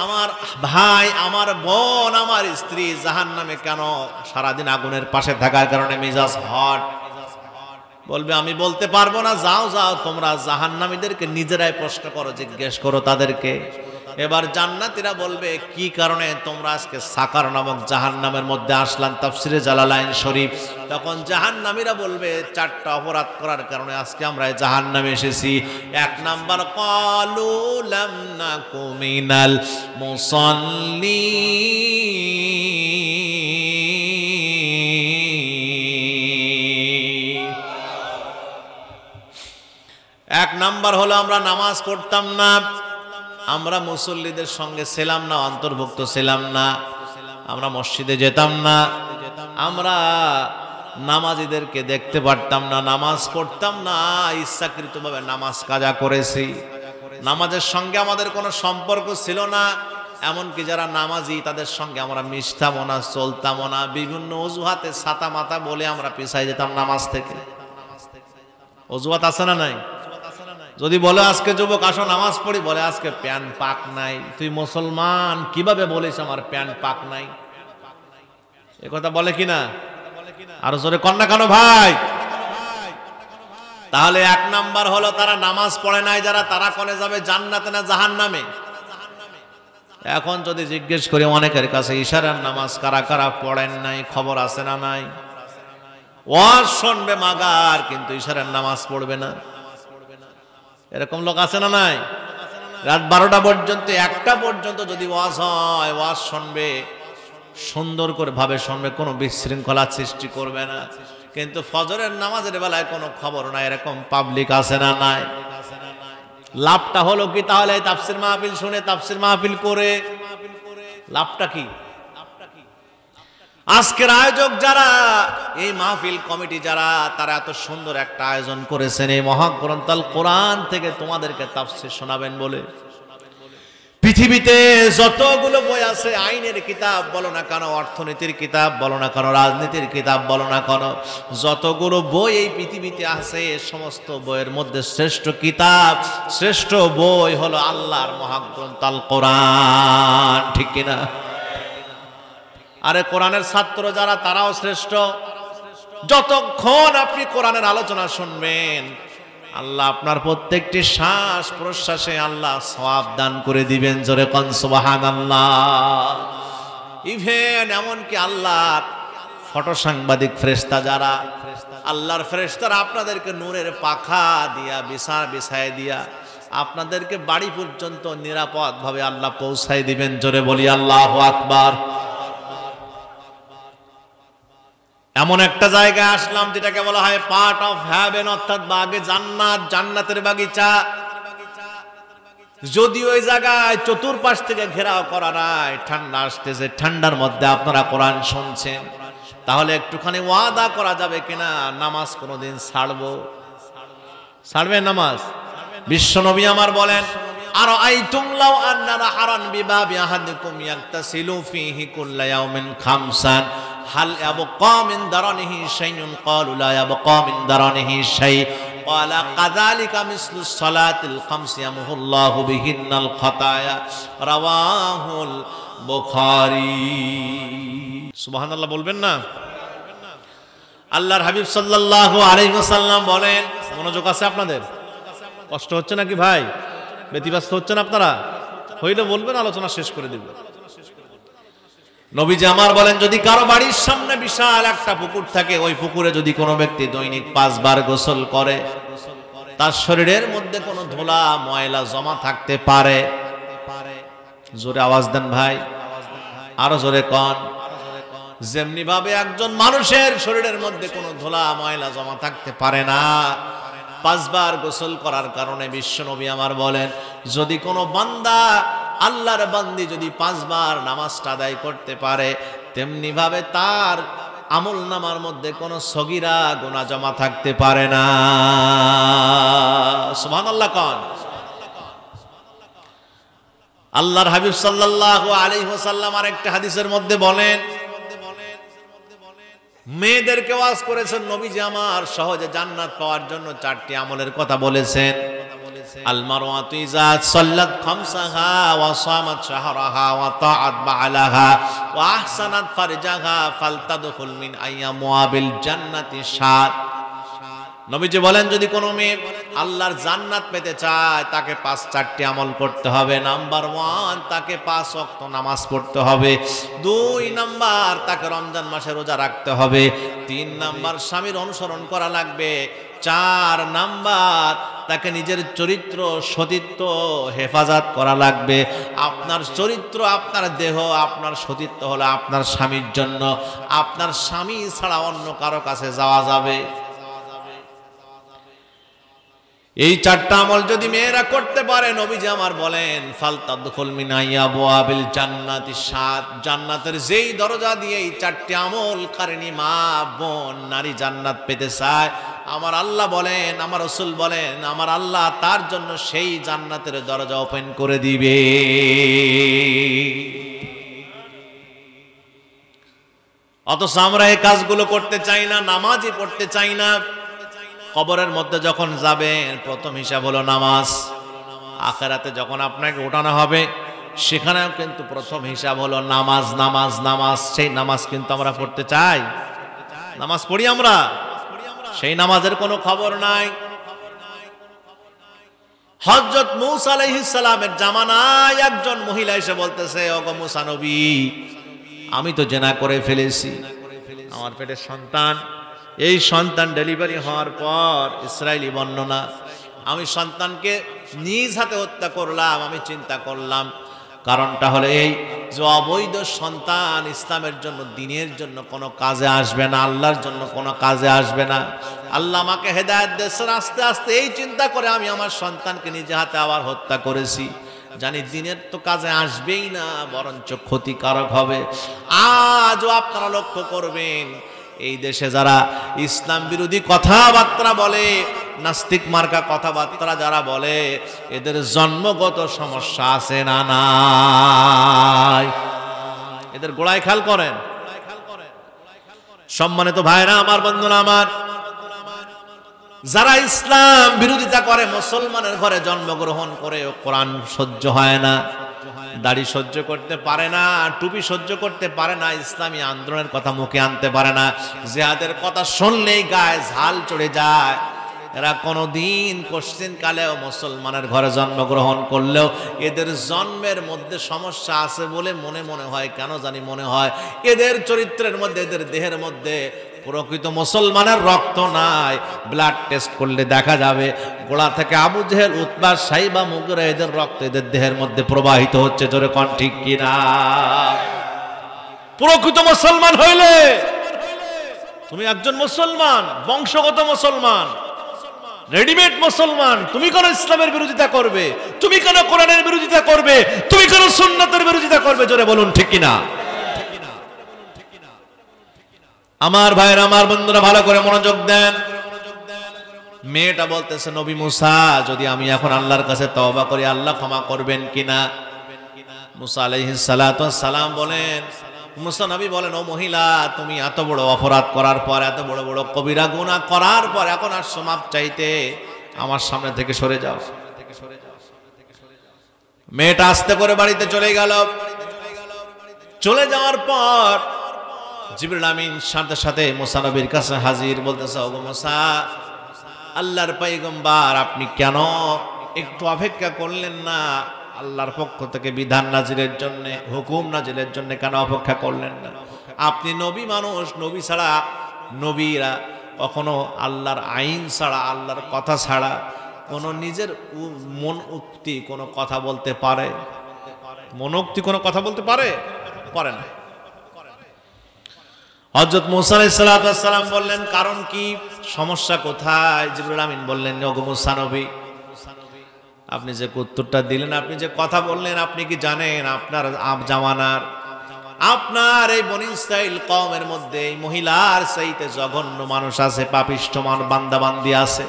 আমার ভাই, আমার বোন, আমার স্ত্রী জাহান্নামে কেন? সারাদিন আগুনের পাশে থাকার কারণে মেজাজ হট। বলবে, আমি বলতে পারবো না, যাও যাও, তোমরা জাহান্নামীদেরকে নিজেরাই প্রশ্ন করো, জিজ্ঞেস করো তাদেরকে। এবার জান্নাতীরা বলবে, কি কারণে তোমরা আজকে সাকার নামক জাহান্নামের মধ্যে আসলাম? তাফসিরে জালালাইন শরীফ। তখন জাহান্নামীরা বলবে, 4টা অপরাধ করার কারণে আজকে আমরা এই জাহান্নামে এসেছি। 1 নাম্বার, ক্বালু লাম নাকু মিনাল মুসাল্লিন। 1 নাম্বার হলো আমরা নামাজ পড়তাম না, আমরা মুসল্লিদের সঙ্গে ছিলাম না, অন্তর্ভুক্ত ছিলাম না, আমরা মসজিদে যেতাম না, আমরা নামাজিদেরকে দেখতে পারতাম না, নামাজ পড়তাম না, ইচ্ছাকৃতভাবে নামাজ কাজা করেছি। নামাজের সঙ্গে আমাদের কোনো সম্পর্ক ছিল না, এমনকি যারা নামাজি তাদের সঙ্গে আমরা মিশতামও না, চলতামও না। বিভিন্ন অজুহাতে ছাতা মাথা বলে আমরা পিছাই যেতাম নামাজ থেকে। অজুহাত আছে না নাই? যদি বলে আজকে যুবক আসো নামাজ পড়ি, বলে আজকে প্যান্ট পাক নাই। তুই মুসলমান, কিভাবে বলিস আমার প্যান্ট পাক নাই? এ কথা বলে কিনা? আরো জোরে কন্যা কেন ভাই? তাহলে 1 নাম্বার হলো তারা নামাজ পড়ে নাই যারা, তারা কোনে যাবে? জান্নাতে না জাহান্নামে? এখন যদি জিজ্ঞেস করি অনেকের কাছে, ইশারার নামাজ কারা কারা পড়েন নাই, খবর আছে না নাই? ওয়াজ শুনবে মাগার, কিন্তু ইশারার নামাজ পড়বে না। এরকম লোক আছে না নাই? রাত 12টা পর্যন্ত, 1টা পর্যন্ত যদি ওয়াজ হয়, ওয়াজ শুনবে, সুন্দর করে ভাবে শুনবে, কোনো বিশৃঙ্খলা সৃষ্টি করবে না। কিন্তু ফজরের নামাজের বেলায় কোনো খবর নাই, এরকম পাবলিক আছে না নাই? লাভটা হলো কি তাহলে? তাফসির মাহফিল শুনে, তাফসির মাহফিল করে লাভটা কি? আজকের আয়োজক যারা, এই মাহফিল কমিটি যারা, তারা এত সুন্দর একটা আয়োজন করেছেন এই মহাগ্রন্থ আল কোরআন থেকে তোমাদেরকে তাফসীর শোনাবেন বলে। পৃথিবীতে যতগুলো বই আছে, আইনের কিতাব বলো না কেন, অর্থনীতির কিতাব বলো না কেন, রাজনীতির কিতাব বলো না কেন, যতগুলো বই এই পৃথিবীতে আছে, সমস্ত বইয়ের মধ্যে শ্রেষ্ঠ কিতাব, শ্রেষ্ঠ বই হলো আল্লাহর মহাগ্রন্থ আল কোরআন। ঠিক কিনা? আরে কোরআনের ছাত্র যারা, তারাও শ্রেষ্ঠ। যতক্ষণ আপনি কোরআনের আলোচনা শুনবেন, আল্লাহ আপনার প্রত্যেকটি শ্বাস প্রশ্বাসে আল্লাহ সওয়াব দান করে দিবেন। জোরে কোন সুবহানাল্লাহ। ইভেন এমনকি আল্লাহ ফটো সাংবাদিক ফেরেশতা যারা, আল্লাহর ফেরেশতারা আপনাদেরকে নূরের পাখা দিয়া বিছায় দিয়া আপনাদেরকে বাড়ি পর্যন্ত নিরাপদভাবে আল্লাহ পৌঁছায় দিবেন। জোরে বলি আল্লাহু আকবার। এমন একটা জায়গায় আসলাম যেটাকে বলা হয় পার্ট অফ হেভেন, অর্থাৎ বাগে জান্নাত, জান্নাতের বাগিচা। যদি ওই জায়গায় চতুর্পাশ থেকে ঘেরাও করা নাই, ঠান্ডা আসতেছে, ঠান্ডার মধ্যে আপনারা কোরআন শুনছেন, তাহলে একটুখানি ওয়াদা করা যাবে কিনা নামাজ কোনোদিন ছাড়বে নামাজ? বিশ্বনবী আমার বলেন, আর আইতুম লাউ আন্না নাহারান বিবাবি আহাদিকুম ইয়াগতাসিলু ফীহি কুল্লা ইয়াউমিন খামসান হাল ইয়াবকা মিন দারানিহি শাইউন ক্বালু লা ইয়াবকা মিন দারানিহি শাই ক্বালা কাযালিকা মিসলু সালাতিল খামস ইয়ামহুল্লাহু বিহিন্নাল খাতায়া রাওয়াহুল বুখারী। সুবহানাল্লাহ বলবেন না? আল্লাহর হাবিব সাল্লাল্লাহু আলাইহি ওয়াসাল্লাম বলেন, মনোযোগ আছে আপনাদের? কষ্ট হচ্ছে নাকি ভাই? ব্যতিব্যস্ত হচ্ছেন আপনারা? হইলে বলবেন, আলোচনা শেষ করে দিব। নবীজি আমার বলেন, যদি কারো বাড়ির সামনে বিশাল একটা পুকুর থাকে, ওই পুকুরে যদি কোনো ব্যক্তি দৈনিক 5 বার গোসল করে, তার শরীরের মধ্যে কোনো ধুলা ময়লা জমা থাকতে পারে। জোরে আওয়াজ দেন ভাই। আরো জোরে কন। যেমনি ভাবে একজন মানুষের শরীরের মধ্যে কোনো ধুলা ময়লা জমা থাকতে পারে না, 5 বার গোসল করার কারণে বিশ্বনবী আমার বলেন, যদি কোনো বান্দা আল্লাহর বান্দি যদি 5 বার নামাজটা আদায় করতে পারে, তেমনি ভাবে তার আমল নামার মধ্যে কোনো সগীরা গুনাহ জমা থাকতে পারে না। সুবহানাল্লাহ কন। আল্লাহর হাবিব সাল্লাল্লাহু আলাইহি ওয়াসাল্লাম আরেকটা হাদিসের মধ্যে বলেন, মেয়েদেরকে ওয়াজ করেছেন নবীজি আমার, সহজে জান্নাত পাওয়ার জন্য 4টি আমলের কথা বলেছেন। আল মারওয়াতু ইযা সাল্লাত খামসাহা ওয়া সামাত শাহরাহা ওয়া তাআত বা'লাহা ওয়া আহসানাত ফারজাহা ফালতাদখুল মিন আইয়ামিল জান্নাতি শাত। নবীজি বলেন, যদি কোনো মেয়ে আল্লাহর জান্নাত পেতে চায়, তাকে 4টি আমল করতে হবে। নাম্বার 1, তাকে 5 ওয়াক্ত নামাজ পড়তে হবে। 2 নাম্বার, তাকে রমজান মাসে রোজা রাখতে হবে। 3 নাম্বার, স্বামীর অনুসরণ করা লাগবে। 4 নাম্বার, তাকে নিজের চরিত্র সতীত্ব হেফাজত করা লাগবে। আপনার চরিত্র, আপনার দেহ, আপনার সতীত্ব হলো আপনার স্বামীর জন্য। আপনার স্বামী ছাড়া অন্য কারো কাছে যাওয়া যাবে। এই 4টা আমল যদি মেয়েরা করতে পারে, নবীজি আমার বলেন, ফালতাদখুল মিন আইয়াবিল জান্নাতি শাত, জান্নাতের যেই দরজা দিয়ে এই 4টি আমল কারিনী মা বোন নারী জান্নাত পেতে চায়, আমার আল্লাহ বলেন, আমার রাসূল বলেন, আমার আল্লাহ তার জন্য সেই জান্নাতের দরজা ওপেন করে দিবে। অথচ আমরা এই কাজগুলো করতে চাই না, নামাজই পড়তে চাই না। কবরের মধ্যে যখন যাবেন, প্রথম হিসাব হলো নামাজ। আখিরাতে যখন আপনাকে ওঠানো হবে, সেখানেও কিন্তু প্রথম হিসাব হলো নামাজ, নামাজ, নামাজ। সেই নামাজ কিন্তু আমরা পড়তে চাই? নামাজ পড়ি আমরা? সেই নামাজের কোনো খবর নাই। হযরত মূসা আলাইহিস সালামের জামানায় একজন মহিলা এসে বলতেছে, ওগো মূসা নবী, আমি তো জিনা করে ফেলেছি, আমার পেটে সন্তান, এই সন্তান ডেলিভারি হওয়ার পর, ইসরায়েলি বর্ণনা, আমি সন্তানকে নিজ হাতে হত্যা করলাম। আমি চিন্তা করলাম কারণটা হলো এই যে অবৈধ সন্তান ইসলামের জন্য, দ্বীনের জন্য কোনো কাজে আসবে না, আল্লাহর জন্য কোনো কাজে আসবে না। আল্লাহ আমাকে হেদায়েত দিয়েছেন। আস্তে আস্তে এই চিন্তা করে আমি আমার সন্তানকে নিজে হাতে আবার হত্যা করেছি। জানি দ্বীনের তো কাজে আসবেই না, বরঞ্চ ক্ষতিকারক হবে। আজও আপনারা লক্ষ্য করবেন, এই দেশে যারা ইসলাম বিরোধী কথাবার্তা বলে, নাস্তিক মার্কা কথাবার্তা যারা বলে, এদের জন্মগত সমস্যা আছে না নাই? এদের গোড়ায় খেয়াল করেন। সম্মানিত ভাইরা আমার, বন্ধুরা আমার, যারা ইসলাম বিরোধিতা করে, মুসলমানের ঘরে জন্মগ্রহণ করে, কোরআন সহ্য হয় না, দাড়ি সহ্য করতে পারে না, টুপি সহ্য করতে পারে না, ইসলামী আন্দোলনের কথা মুখে আনতে পারে না, জিহাদের কথা শুনলেই গায়ে ঝাল চড়ে যায়, এরা কোনোদিন কোশ্চিন কালেও মুসলমানের ঘরে জন্মগ্রহণ করলেও এদের জন্মের মধ্যে সমস্যা আছে বলে মনে মনে হয়। কেন জানি মনে হয় এদের চরিত্রের মধ্যে, এদের দেহের মধ্যে প্রকৃত মুসলমানের রক্ত নাই। ব্লাড টেস্ট করলে দেখা যাবে গোড়া থেকে আবু জেহেল, উতবা, সাইবা, মুগীরা, এদের রক্ত এদের দেহের মধ্যে প্রবাহিত হচ্ছে। জোরে কোন ঠিক কিনা? প্রকৃত মুসলমান হইলে তুমি একজন মুসলমান, বংশগত মুসলমান, রেডিমেড মুসলমান। তুমি কেন ইসলামের বিরোধিতা করবে? তুমি কেন কোরআনের বিরোধিতা করবে? তুমি কেন সুন্নাতের বিরোধিতা করবে? জোরে বলুন ঠিক কিনা? আমার ভাইয়েরা, আমার বন্ধুরা, ভালো করে মনোযোগ দেন। মেয়েটা বলতেছে, নবী মুসা, যদি আমি এখন আল্লাহর কাছে তওবা করি, আল্লাহ ক্ষমা করবেন কিনা? মুসা আলাইহিস সালাতু ওয়াস সালাম বলেন, মুসা নবী বলেন, ও মহিলা, তুমি এত বড় অপরাধ করার পর, এত বড় বড় কবিরা গুনাহ করার পর এখন আর মাপ চাইতে আমার সামনে থেকে সরে যাও। মেয়েটা আস্তে করে বাড়িতে চলে গেল। চলে যাওয়ার পর জিবরিল আমিন সাথে সাথে মুসা নবীর কাছে হাজির। বলতেছে, ওগো মুসা, আল্লাহর পয়গম্বর, আপনি কেন একটু অপেক্ষা করলেন না? আল্লাহর পক্ষ থেকে বিধান নাজিলের জন্য, হুকুম নাজিলের জন্য কেন অপেক্ষা করলেন না? আপনি নবী মানুষ, নবী ছাড়া, নবীরা কখনো আল্লাহর আইন ছাড়া, আল্লাহর কথা ছাড়া কোনো নিজের মন উক্তি কোনো কথা বলতে পারে? মনোক্তি কোনো কথা বলতে পারে? করে না। হযরত মূসা আলাইহিস সালাম বললেন কারণ কি, সমস্যা কোথায়? জিবরিল আমিন বললেন ওগো মূসা নবী, আপনি যে উত্তরটা দিলেন, আপনি যে কথা বললেন, আপনি কি জানেন আপনার জামানার আপনার এই বনী ইসরাইল কওমের মধ্যে এই মহিলার চাইতে জঘন্য মানুষ আছে, পাপিষ্ঠ বান্দা বান্দি আছে।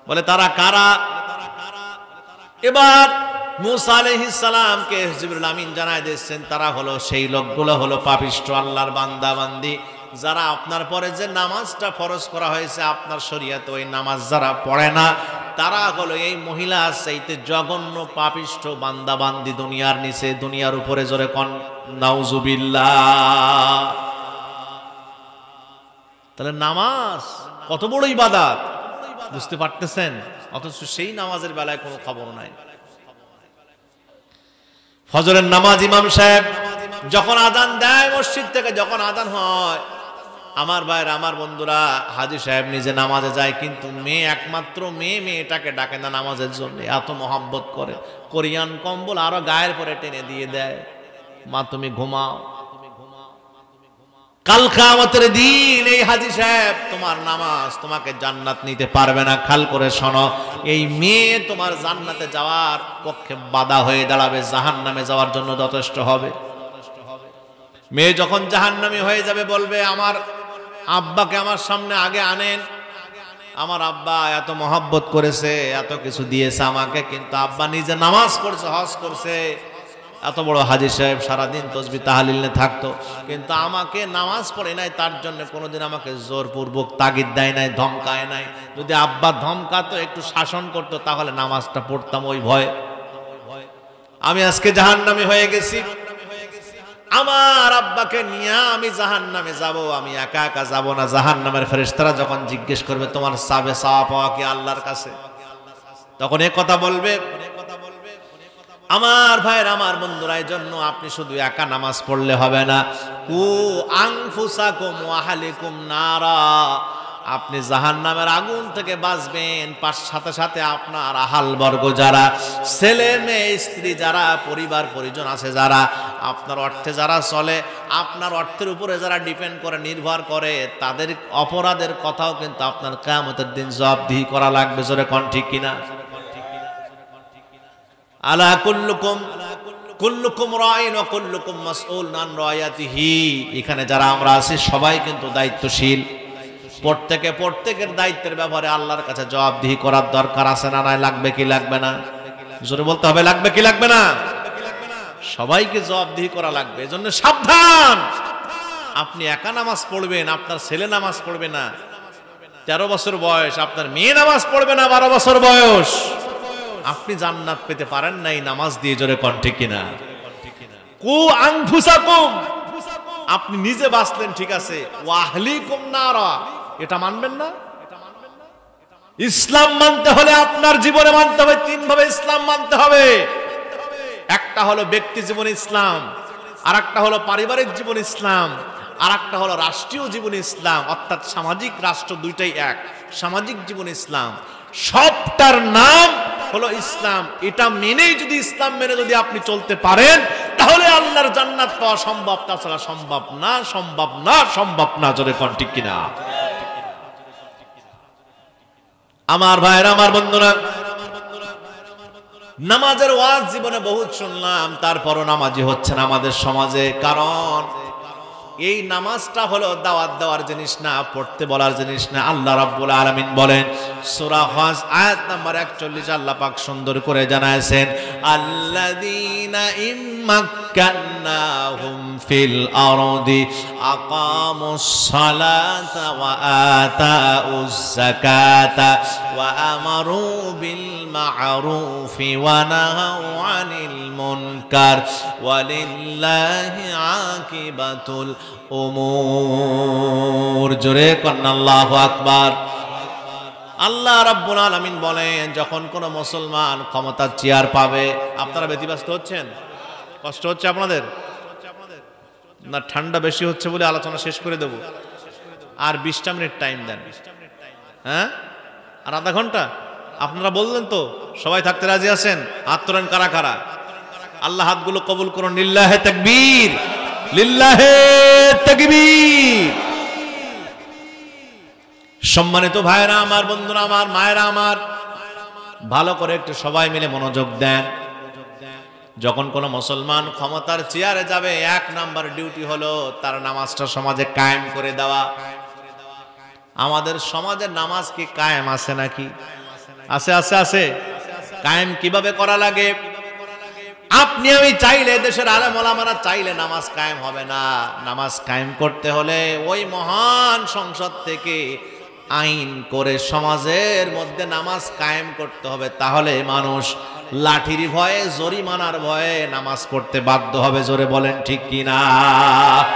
বলে তারা কারা? এবার মূসা আলাইহিস সালামকে জিবরিল আমিন জানায় দিয়েছেন তারা হলো সেই লোকগুলো হলো পাপিষ্ঠ আল্লাহর বান্দা বান্দি, যারা আপনার পরে যে নামাজটা ফরজ করা হয়েছে আপনার শরীয়তে ওই নামাজ যারা পড়ে না, তারা হলো এই মহিলা চাইতে জঘন্য পাপিষ্ঠ বান্দা বান্দি দুনিয়ার নিচে, দুনিয়ার উপরে। জোরে কোন নাউজুবিল্লাহ। তাহলে নামাজ কত বড় ইবাদত বুঝতে পারতেছেন? অথচ সেই নামাজের বেলায় কোনো খবর নাই। ফজরের নামাজ ইমাম সাহেব যখন আজান দেয় মসজিদ থেকে, যখন আজান হয়, আমার ভাইরা আমার বন্ধুরা, হাজী সাহেব নিজে নামাজে যায়, কিন্তু মেয়ে একমাত্র মেয়েটাকে ডাকে না নামাজের জন্য, এত মহব্বত করে, কোরিয়ান কম্বল আরো গায়ের পরে টেনে দিয়ে দেয়, মা তুমি ঘুমাও। কাল কিয়ামতের দিন এই হাজী সাহেব তোমার নামাজ তোমাকে জান্নাত নিতে পারবে না। খেয়াল করে শোনো, এই মেয়ে তোমার জান্নাতে যাওয়ার পক্ষে বাধা হয়ে দাঁড়াবে, জাহান্নামে যাওয়ার জন্য যথেষ্ট হবে। মেয়ে যখন জাহান্নামী হয়ে যাবে বলবে আমার আব্বাকে আমার সামনে আগে আনেন, আমার আব্বা এত মহব্বত করেছে, এত কিছু দিয়েছে আমাকে, কিন্তু আব্বা নিজে নামাজ পড়ছে, হজ করছে, এত বড় হাজী সাহেব সারাদিন তসবিহ তাহলিল নিয়ে থাকতো, কিন্তু আমাকে নামাজ পড়ে নাই, তার জন্য কোনোদিন আমাকে জোরপূর্বক তাগিদ দেয় নাই, ধমকায় নাই। যদি আব্বা ধমকাতো, একটু শাসন করতো, তাহলে নামাজটা পড়তাম ওই ভয়ে। আমি আজকে জাহান্নামী হয়ে গেছি, আমার আব্বাকে নিয়ে আমি জাহান্নামে যাব, আমি একা একা যাব না। জাহান্নামের ফেরেশতারা যখন জিজ্ঞেস করবে তোমার সাবে সাওয়া পাওয়া কি আল্লাহর কাছে, তখন এ কথা বলবে। আমার ভাইয়ের আমার বন্ধুরা, এই জন্য আপনি শুধু একা নামাজ পড়লে হবে না। কু আনফুসাকুম ওয়া আহলিকুম নারা, আপনি জাহান্নামের আগুন থেকে বাঁচবেন, সাথে সাথে আপনার আহাল বর্গ যারা ছেলে মেয়ে স্ত্রী যারা পরিবার পরিজন আছে, যারা আপনার অর্থে যারা চলে, আপনার অর্থের উপরে যারা ডিপেন্ড করে নির্ভর করে, তাদের অপরাধের কথাও কিন্তু আপনার কিয়ামতের দিন জবাবদিহি করা লাগবে। জোরে কোন ঠিক কিনা? আলা কুল্লুকুম রাইন ওয়া কুল্লুকুম মাসউলুন আন রায়াতিহি। এখানে যারা আমরা আছি সবাই কিন্তু দায়িত্বশীল, প্রত্যেকের দায়িত্বের ব্যাপারে আল্লাহর কাছে জবাবদিহি করার দরকার আছে না নাই? লাগবে কি লাগবে না? জোরে বলতে হবে, লাগবে কি লাগবে না? সবাইকে জবাবদিহি করা লাগবে। এজন্য সাবধান, আপনি একা নামাজ পড়বেন, আপনার ছেলে নামাজ পড়বে না, 13 বছর বয়স, আপনার মেয়ে নামাজ পড়বে না 12 বছর বয়স, আপনি জান্নাত পেতে পারেন না এই নামাজ দিয়ে। জোরে কোন ঠিক কিনা? কু আনফুসাকুম, আপনি নিজে বাঁচলেন ঠিক আছে, ওয়া আহলিকুম নারা, এটা মানবেন না? ইসলাম মানতে হলে আপনার জীবনে মানতে হবে, 3 ভাবে ইসলাম মানতে হবে। একটা হলো ব্যক্তি জীবন ইসলাম, আর একটা হলো পারিবারিক জীবন ইসলাম, আর একটা হলো রাষ্ট্রীয় জীবন ইসলাম, অর্থাৎ সামাজিক রাষ্ট্র দুইটাই এক, সামাজিক জীবন ইসলাম। সবটার নাম হলো ইসলাম। এটা মেনেই যদি ইসলাম মেনে যদি আপনি চলতে পারেন, তাহলে আল্লাহর জান্নাত পাওয়া সম্ভব, তাছাড়া সম্ভব না, সম্ভব না, সম্ভব না। জোরে কোন ঠিক কিনা? আমার ভাইরা আমার বন্ধুরা, নামাজের ওয়াজ জীবনে বহুত শুনলাম, তারপরও নামাজি হচ্ছে না আমাদের সমাজে। কারণ এই নামাজটা হলো দাওয়াত দেওয়ার জিনিস না, পড়তে বলার জিনিস না। আল্লাহ রাব্বুল আলামিন বলেন সূরা হজ আয়াত নাম্বার 41, আল্লাহ পাক সুন্দর করে জানাইছেন, আল্লাযীনা ইম্মাক্কান্নাহুম ফিল আরদি আকামুস সালাতা ওয়া আতাউজ যাকাতা ওয়া আমারু বিল মা'রুফি ওয়া নাহাউ আনিল মুনকার ওয়ালিল্লাহি আকিবাতুল উমুর। জোরে কোন আল্লাহু আকবার। আল্লাহ রাব্বুল আলামিন বলেন, যখন কোন মুসলমান ক্ষমতার চেয়ার পাবে, আপনারা ব্যতিব্যস্ত হচ্ছেন? কষ্ট হচ্ছে আপনাদের না? ঠান্ডা বেশি হচ্ছে বলে আলোচনা শেষ করে দেব। আর 20টা মিনিট টাইম দেন। হ্যাঁ, আর আধা ঘন্টা। আপনারা বললেন তো সবাই থাকতে রাজি আছেন? হাত তোলেন কারা কারা? আল্লাহ হাতগুলো কবুল করুন। লিল্লাহে তাকবীর, লিল্লাহে তাকবীর। সম্মানিত ভাইরা আমার, বন্ধুরা আমার, মায়েরা আমার, ভালো করে একটু সবাই মিলে মনোযোগ দেন। যখন কোনো মুসলমান ক্ষমতার চেয়ারে যাবে, 1 নাম্বার ডিউটি হলো তার নামাজটা সমাজে কায়েম করে দেওয়া। আমাদের সমাজের নামাজ কি কায়েম আছে নাকি? আছে, আছে, আছে। কায়েম কিভাবে করা লাগে? আপনি আমি চাইলে, দেশের আলেম ওলামারা চাইলে নামাজ কায়েম হবে না। নামাজ কায়েম করতে হলে ওই মহান সংসদ থেকে আইন করে সমাজের মধ্যে নামাজ কায়েম করতে হবে। তাহলে মানুষ লাঠির ভয়ে, জরিমানার ভয়ে নামাজ পড়তে বাধ্য হবে। জোরে বলেন ঠিক কিনা?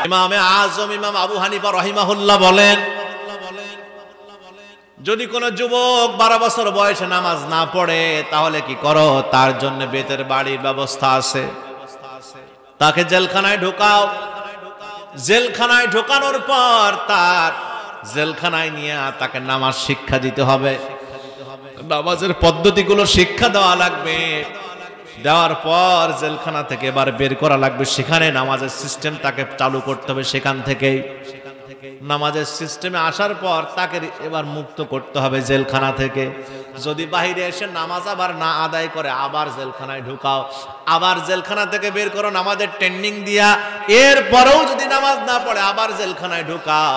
ইমামে আজম ইমাম আবু হানিফা রহিমাহুল্লাহ বলেন, যদি কোনো যুবক 12 বছর বয়সে নামাজ না পড়ে তাহলে কি করো? তার জন্য বেতের বাড়ির ব্যবস্থা আছে। তাকে জেলখানায় ঢোকাও। জেলখানায় ঢোকানোর পর তার জেলখানায় নিয়ে তাকে নামাজ শিক্ষা দিতে হবে। নামাজের পদ্ধতিগুলো শিক্ষা দেওয়া লাগবে। দেওয়ার পর জেলখানা থেকে এবার বের করা লাগবে। সেখানে নামাজের সিস্টেম তাকে চালু করতে হবে। সেখান থেকেই নামাজের সিস্টেমে আসার পর তাকে এবার মুক্ত করতে হবে জেলখানা থেকে। যদি বাহিরে এসে নামাজ আবার না আদায় করে, আবার জেলখানায় ঢুকাও। আবার জেলখানা থেকে বের করো নামাজের ট্রেনিং দিয়া। এরপরেও যদি নামাজ না পড়ে আবার জেলখানায় ঢুকাও।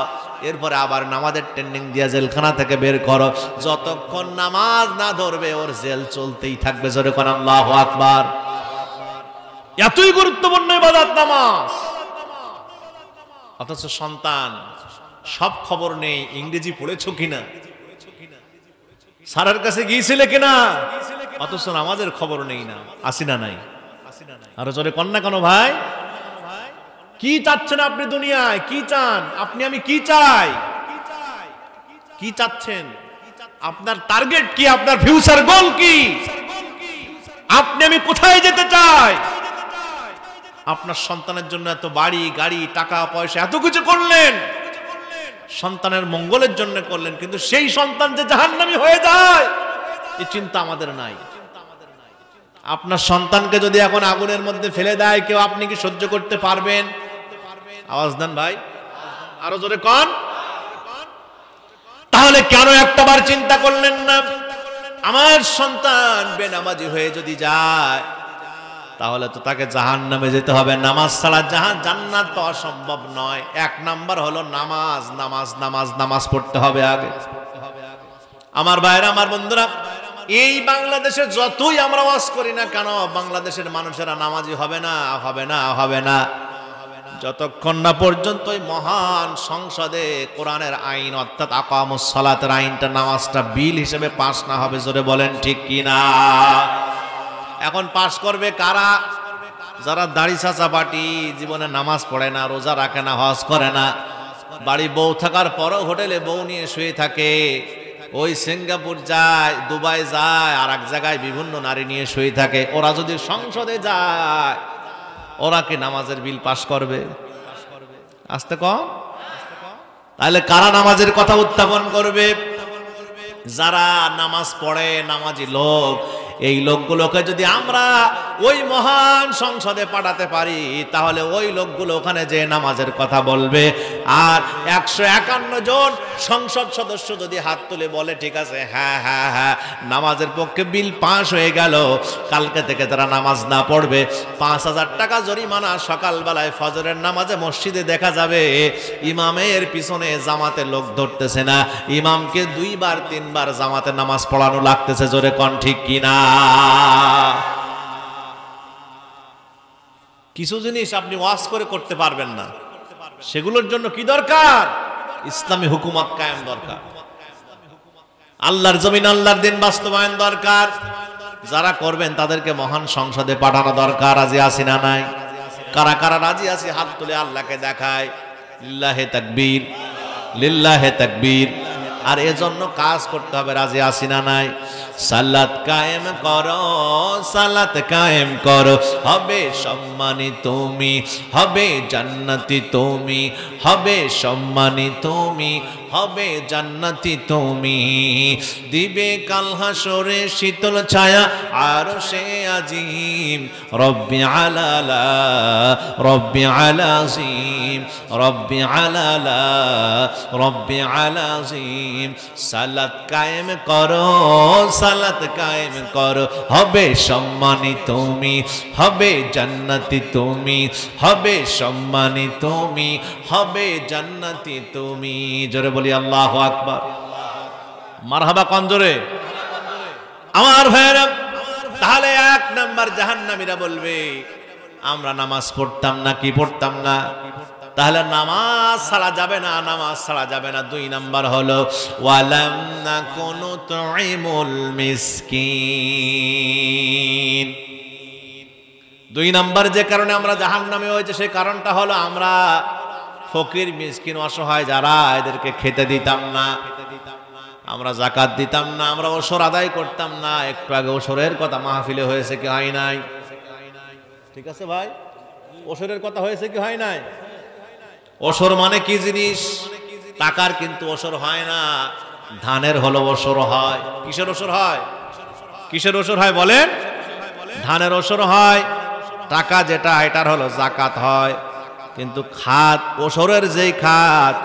এরপরে আবার নামাজের ট্রেনিং দিয়া জেলখানা থেকে বের করো। যতক্ষণ নামাজ না ধরবে ওর জেল চলতেই থাকবে। জোরে কোন আল্লাহু আকবার। এতই গুরুত্বপূর্ণ ইবাদত নামাজ। অথচ সন্তান সব খবর নেই। ইংরেজি পড়েছো কিনা, স্যারের কাছে গিয়েছিলে কিনা, অথচ নামাজের খবর নেই। না আসি না নাই? আরো জোরে কন্যা কেন ভাই? কি চাচ্ছেন আপনি দুনিয়ায়? কি চান আপনি? আমি কি চাই? কি চাচ্ছেন? আপনার টার্গেট কি? আপনার ফিউচার গোল কি? আপনি আমি কোথায় যেতে চাই? আপনার সন্তানের জন্য এত বাড়ি গাড়ি টাকা পয়সা এত কিছু করলেন, সন্তানের মঙ্গলের জন্য করলেন, কিন্তু সেই সন্তান যে জাহান্নামী হয়ে যায় এই চিন্তা আমাদের নাই। আপনার সন্তানকে যদি এখন আগুনের মধ্যে ফেলে দেয় কেউ, আপনি কি সহ্য করতে পারবেন? আওয়াজ দেন ভাই, আরো জোরে কন। তাহলে কেন একটাবার চিন্তা করলেন না, আমার সন্তান বেনামাজি হয়ে যদি যায় তাহলে তো তাকে জাহান্নামে যেতে হবে। নামাজ ছাড়া জান্নাত পাওয়া সম্ভব নয়। 1 নাম্বার হলো নামাজ। নামাজ নামাজ নামাজ পড়তে হবে আগে। আমার ভাইরা, আমার বন্ধুরা, এই বাংলাদেশে যতই আমরা ওয়াজ করি না কেন, বাংলাদেশের মানুষেরা নামাজি হবে না, হবে না, হবে না, যতক্ষণ না পর্যন্ত ওই মহান সংসদে কোরআনের আইন অর্থাৎ আকামুস সালাতের আইনটা, নামাজটা বিল হিসেবে পাস না হবে। জোরে বলেন ঠিক কিনা? এখন পাস করবে কারা? যারা দাড়ি চাচা পাটি, জীবনে নামাজ পড়ে না, রোজা রাখে না, হজ করে না, বাড়ি বউ থাকার পরও হোটেলে বউ নিয়ে শুয়ে থাকে, ওই সিঙ্গাপুর যায়, দুবাই যায়, আর এক জায়গায় বিভিন্ন নারী নিয়ে শুয়ে থাকে। ওরা যদি সংসদে যায় ওরা কি নামাজের বিল পাস করবে? আসতে কম। তাহলে কারা নামাজের কথা উত্থাপন করবে? যারা নামাজ পড়ে, নামাজি লোক। এই লোকগুলোকে যদি আমরা ওই মহান সংসদে পাঠাতে পারি তাহলে ওই লোকগুলো ওখানে যে নামাজের কথা বলবে। আর 151 জন সংসদ সদস্য যদি হাত তুলে বলে ঠিক আছে, হ্যাঁ হ্যাঁ হ্যাঁ, নামাজের পক্ষে বিল পাস হয়ে গেল, কালকে থেকে যারা নামাজ না পড়বে 5000 টাকা জরিমানা। সকালবেলায় ফজরের নামাজে মসজিদে দেখা যাবে ইমামের পিছনে জামাতে লোক ধরতেছে না, ইমামকে 2 বার 3 বার জামাতে নামাজ পড়ানো লাগতেছে। জোরে কোন ঠিক কিনা? কিছু জিনিস আপনি ওয়াজ করে করতে পারবেন না, সেগুলোর জন্য কি দরকার? ইসলামী হুকুমত কায়েম দরকার। আল্লাহর জমিন, আল্লাহর দিন বাস্তবায়ন দরকার। যারা করবেন তাদেরকে মহান সংসদে পাঠানো দরকার। রাজি আছি না নাই? কারা কারা রাজি আছি হাত তুলে আল্লাহকে দেখায়। লিল্লাহে তাকবীর, লিল্লাহে তাকবীর। আর এজন্য কাজ করতে হবে। রাজি আছি না নাই? সালাত কায়েম করো, সালাত কায়েম করো, হবে সম্মানী তুমি, হবে জান্নাতি তুমি, হবে সম্মানী তুমি, হবে জান্নাতি তুমি, দিবে কাল হাসরে শীতল ছায়া আরশে আজিম, রব্বি আলালা রব্বি আলাজিম রব্বি আলালা রব্বি আলাজিম। সালাত কায়েম করো সালাত কায়েম করো, হবে সম্মানী তুমি, হবে জান্নাতি তুমি, হবে সম্মানী তুমি, হবে জান্নাতি তুমি। জোরে বলি আল্লাহু আকবার, মারহাবা কোন জোরে। আমার ভাইরা, তাহলে এক নাম্বার জাহান্নামীরা বলবে আমরা নামাজ পড়তাম না, কি পড়তাম না, তাহলে নামাজ ছাড়া যাবে না, নামাজ ছাড়া যাবে না। দুই নাম্বার হলো ওয়ালাম নাকুনু তুইমুল মিসকিন। দুই নাম্বার যে কারণে আমরা জাহান্নামে হয়েছে সেই কারণটা হলো আমরা ফকির মিসকিন অসহায় যারা, এদেরকে খেতে দিতাম না, আমরা যাকাত দিতাম না, আমরা ওসর আদায় করতাম না। একটু আগে ওসরের কথা মাহফিলে হয়েছে কি হয় নাই? ঠিক আছে ভাই, ওসরের কথা হয়েছে কি হয় নাই? ওসর মানে কি জিনিস? টাকার কিন্তু ওসর হয় না, ধানের হলো ওসর হয়। কিসের ওসর হয়? কিসের ওসর হয় বলেন? ধানের ওসর হয়। টাকা যেটা এটার হলো যাকাত হয়, কিন্তু খাত ওসরের যেই খাত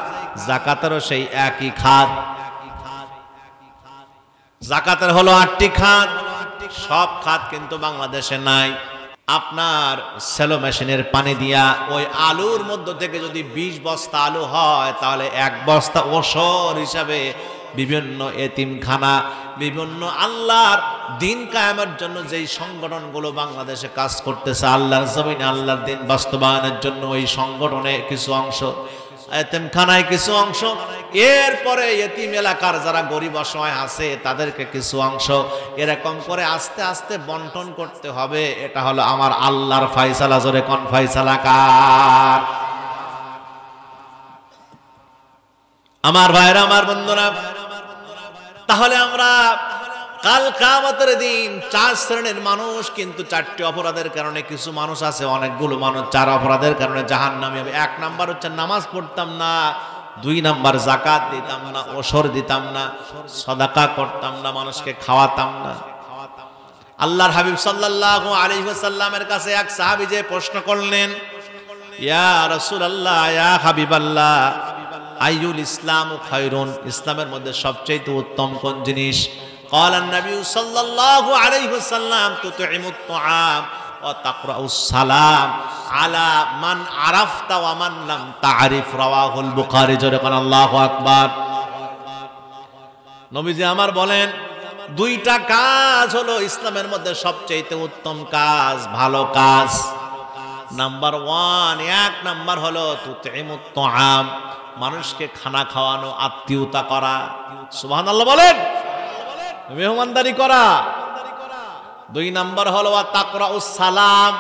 যাকাতেরও সেই একই খাত। যাকাতের হলো 8টি খাত, সব খাত কিন্তু বাংলাদেশে নাই। আপনার সেলো মেশিনের পানি দিয়া ওই আলুর মধ্য থেকে যদি 20 বস্তা আলু হয়, তাহলে 1 বস্তা ওসর হিসাবে বিভিন্ন এতিমখানা, বিভিন্ন আল্লাহর দিন কায়েমের জন্য যেই সংগঠনগুলো বাংলাদেশে কাজ করতেছে আল্লাহর জমিনে আল্লাহর দিন বাস্তবায়নের জন্য, ওই সংগঠনে কিছু অংশ, এতিমখানায় কিছু অংশ, এরপরে এতিম এলাকার যারা গরিব অসহায় আছে তাদেরকে কিছু অংশ, এরকম করে আস্তে আস্তে বন্টন করতে হবে। এটা হলো আমার আল্লাহর ফয়সালা। জোরে কোন ফয়সালা কার? আমার ভাইরা, আমার বন্ধুরা, তাহলে আমরা কাল কিয়ামতের দিন 4 শ্রেণীর মানুষ, কিন্তু 4টি অপরাধের কারণে কিছু মানুষ আছে, অনেকগুলো মানুষ 4 অপরাধের কারণে জাহান্নামী হবে। 1 নাম্বার হচ্ছে নামাজ পড়তাম না, 2 নাম্বার যাকাত দিতাম না, ওসর দিতাম না, সাদাকা করতাম না, মানুষকে খাওয়াতাম না। আল্লাহর হাবিব সাল্লাল্লাহু আলাইহি ওয়াসাল্লামের কাছে এক সাহাবী যে প্রশ্ন করলেন, ইয়া রাসূলুল্লাহ, ইয়া হাবিবাল্লাহ, আইয়ুল ইসলামু খায়রুন, ইসলামের মধ্যে সবচেয়ে উত্তম কোন জিনিস? قال النبي صلى الله عليه وسلم تطعم الطعام وتقرأ السلام على من عرفت ومن لم تعرف رواه البخاري। জোরে কোন আল্লাহু আকবার। নবীজি আমার বলেন 2টা কাজ হলো ইসলামের মধ্যে সবচেয়ে উত্তম কাজ, ভালো কাজ। নাম্বার 1, 1 নাম্বার হলো তুতইমুত তুআম, মানুষকে খানা খাওয়ানো, আত্মীয়তা করা। সুবহানাল্লাহ বলেন, মেহমানদারি করা। 2 নাম্বার হলো তাকরাউস সালাম,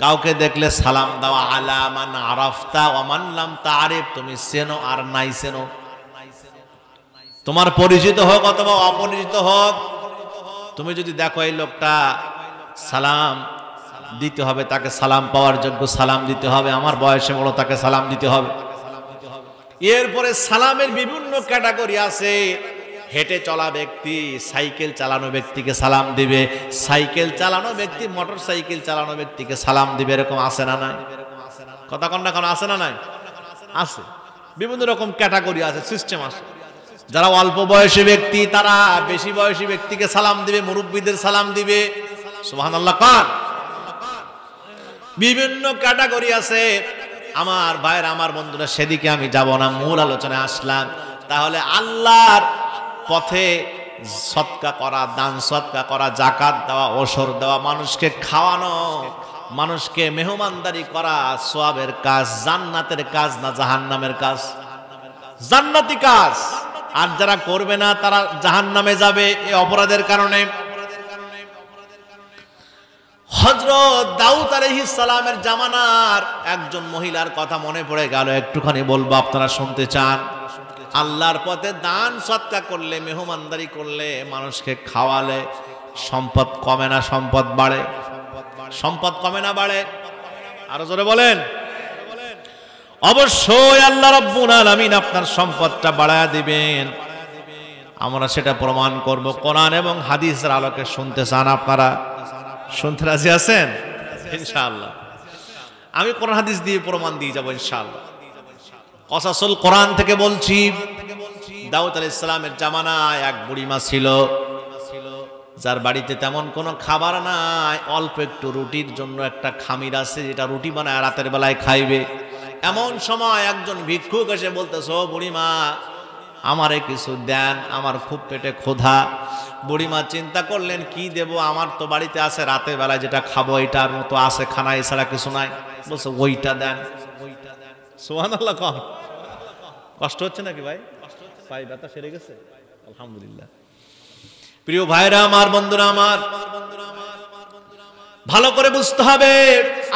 কাউকে দেখলে সালাম দেওয়া। আলা মান আরাফতা ওয়া মান লাম তারিফ, তুমি চেনো আর নাই চেনো, তোমার পরিচিত হোক অথবা অপরিচিত হোক, তুমি যদি দেখো এই লোকটা সালাম দিতে হবে, তাকে সালাম পাওয়ার যোগ্য সালাম দিতে হবে, আমার বয়সে বড় তাকে সালাম দিতে হবে। এরপরে সালামের বিভিন্ন ক্যাটাগরি আছে। হেঁটে চলা ব্যক্তি সাইকেল চালানো ব্যক্তিকে সালাম দিবে, সাইকেল চালানো ব্যক্তি মোটর সাইকেল চালানো ব্যক্তিকে সালাম দিবে, এরকম আছে না নাই? কথা কন না, কোন আছে না নাই? আছে। বিভিন্ন রকম ক্যাটাগরি আছে, সিস্টেম আছে। যারা অল্প বয়সী ব্যক্তি তারা বেশি বয়সী ব্যক্তিকে সালাম দিবে, মুরব্বীদের সালাম দিবে। সুবহানাল্লাহ কান। বিভিন্ন ক্যাটাগরি আছে। আমার ভাইয়ের, আমার বন্ধুরা, সেদিকে আমি যাব না, মূল আলোচনায় আসলাম। তাহলে আল্লাহর পথে সদকা করা, দান সদকা করা, যাকাত দেওয়া, ওসর দেওয়া, মানুষকে খাওয়ানো, মানুষকে মেহমানদারি করা সওয়াবের কাজ, জান্নাতের কাজ না জাহান্নামের কাজ? জান্নাতি কাজ। আর যারা করবে না তারা জাহান্নামে যাবে এই অপরাধের কারণে। হযরত দাউদ আলাইহিস সালামের জামানার একজন মহিলার কথা মনে পড়ে গেল, একটুখানি বলবো, আপনারা শুনতে চান? আল্লাহর পথে দান সদকা করলে, মেহমানদারি করলে, মানুষকে খাওয়ালে সম্পদ কমে না, সম্পদ বাড়ে। সম্পদ কমে না বাড়ে? আরো জোরে বলেন। অবশ্যই আল্লাহ রাব্বুল আলামিন আপনার সম্পদটা বাড়ায়া দিবেন। আমরা সেটা প্রমাণ করব কোরআন এবং হাদিসের আলোকে। শুনতে চান আপনারা? শুনতে রাজি আছেন? ইনশাআল্লাহ আমি কোরআন হাদিস দিয়ে প্রমাণ দিয়ে যাব ইনশাআল্লাহ। কসাসুল কোরআন থেকে বলছি, দাউদ আলাইহিস সালামের জামানায় এক বুড়িমা ছিল, যার বাড়িতে তেমন কোনো খাবার নাই, অল্প একটু রুটির জন্য একটা খামির আছে, যেটা রুটি বানায় রাতের বেলায় খাইবে। এমন সময় একজন ভিক্ষুক এসে বলতেছে, ও বুড়িমা আমারে কিছু দেন, আমার খুব পেটে ক্ষুধা। বুড়িমা চিন্তা করলেন কি দেব, আমার তো বাড়িতে আছে রাতের বেলায় যেটা খাবো এটার মতো আছে খানা, এছাড়া কিছু নাই। বলছে ওইটা দেন। সুবহানাল্লাহ। কম কষ্ট হচ্ছে নাকি ভাই? ভাই ব্যথা সেরে গেছে? আলহামদুলিল্লাহ। প্রিয় ভাইরা আমার, বন্ধুরা আমার, ভালো করে বুঝতে হবে,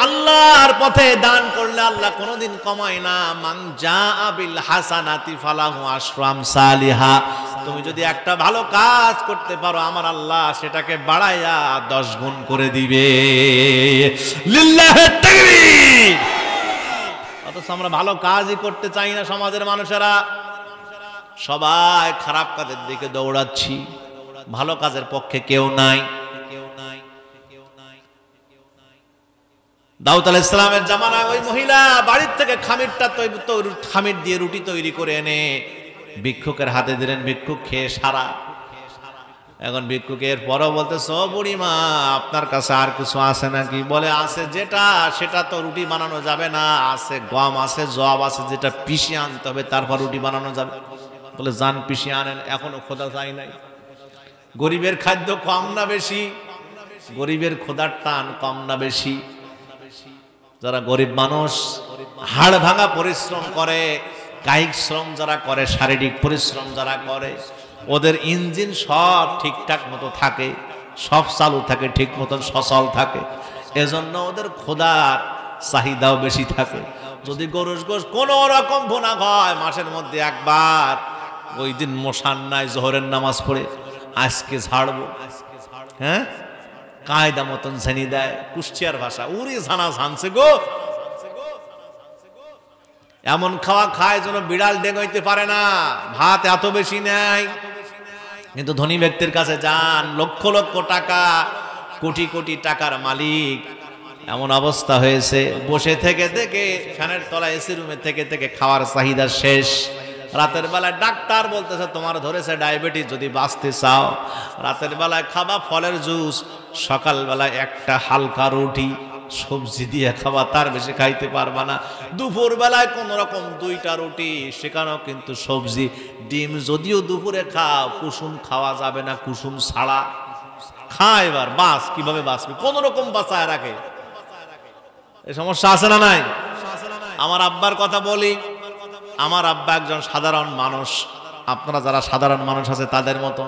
আল্লাহর পথে দান করলে আল্লাহ কোনোদিন কমায় না। মান জাআ বিল হাসানাতি ফালাহু আশরু আমসালিহা। তুমি যদি একটা ভালো কাজ করতে পারো, আমার আল্লাহ সেটাকে বাড়াইয়া 10 গুণ করে দিবে। লিল্লাহি তাকবীর। অথচ আমরা ভালো কাজই করতে চাই না। সমাজের মানুষেরা সবাই খারাপ কাজের দিকে দৌড়াচ্ছি, ভালো কাজের পক্ষে কেউ নাই। দাউদ আলাইহিস সালামের জামানায় ওই মহিলা বাড়ির থেকে খামির দিয়ে রুটি তৈরি করে এনে ভিক্ষুকের হাতে দিলেন। ভিক্ষুক খেয়ে সারা। এখন ভিক্ষুকের পরও বলতেছে, ও বুড়িমা আপনার কাছে আর কিছু আছে নাকি? বলে আছে, যেটা সেটা তো রুটি বানানো যাবে না, আছে গম আছে জব আছে, যেটা পিষে আনতে হবে তারপর রুটি বানানো যাবে। বলে যান পিষে আনেন, এখনো খোদা যায় নাই। গরিবের খাদ্য কম না বেশি? গরিবের খোদার টান কম না বেশি? যারা গরিব মানুষ হাড় ভাঙা পরিশ্রম করে, কায়িক শ্রম যারা করে, শারীরিক পরিশ্রম যারা করে, ওদের ইঞ্জিন সব ঠিকঠাক মতো থাকে, সব চালু থাকে, ঠিক মতন সচল থাকে। এজন্য ওদের খোদার চাহিদাও বেশি থাকে। যদি গরুর গোশ কোনো রকম ভুনা হয় মাসের মধ্যে একবার, ওই দিন মশান নাই, জোহরের নামাজ পড়ে আজকে ঝাড়বো, হ্যাঁ কায়দা মতন ঝানি দেয়। কুষ্টিয়ার ভাষা, উড়ি ঝানা ঝানছে গো। এমন খাওয়া খায় যেন বিড়াল ডেঙ্গাইতে পারে না। ভাত এত বেশি নেয়। কিন্তু ধনী ব্যক্তির কাছে যান, লক্ষ লক্ষ টাকা, কোটি কোটি টাকার মালিক। এমন অবস্থা হয়েছে, বসে থেকে থেকে ফ্যানের তলায় এসি রুমে থেকে থেকে খাওয়ার চাহিদা শেষ। রাতের বেলায় ডাক্তার বলতেছে তোমার ধরেছে ডায়াবেটিস, যদি বাঁচতে চাও রাতের বেলায় খাবা ফলের জুস, সকাল বেলায় একটা হালকা রুটি সবজি দিয়ে খাবা, তার বেশি খাইতে পারবা না। দুপুর বেলায় কোন রকম 2টা রুটি, সেখানেও কিন্তু সবজি। ডিম যদিও দুপুরে খাও, কুসুম খাওয়া যাবে না, কুসুম ছাড়া খা। এবার বাঁচ, কিভাবে বাঁচবে? কোন রকম বাঁচায় রাখে। এই সমস্যা আছে না নাই? আমার আব্বার কথা বলি, আমার আব্বা একজন সাধারণ মানুষ, আপনারা যারা সাধারণ মানুষ আছে তাদের মতো।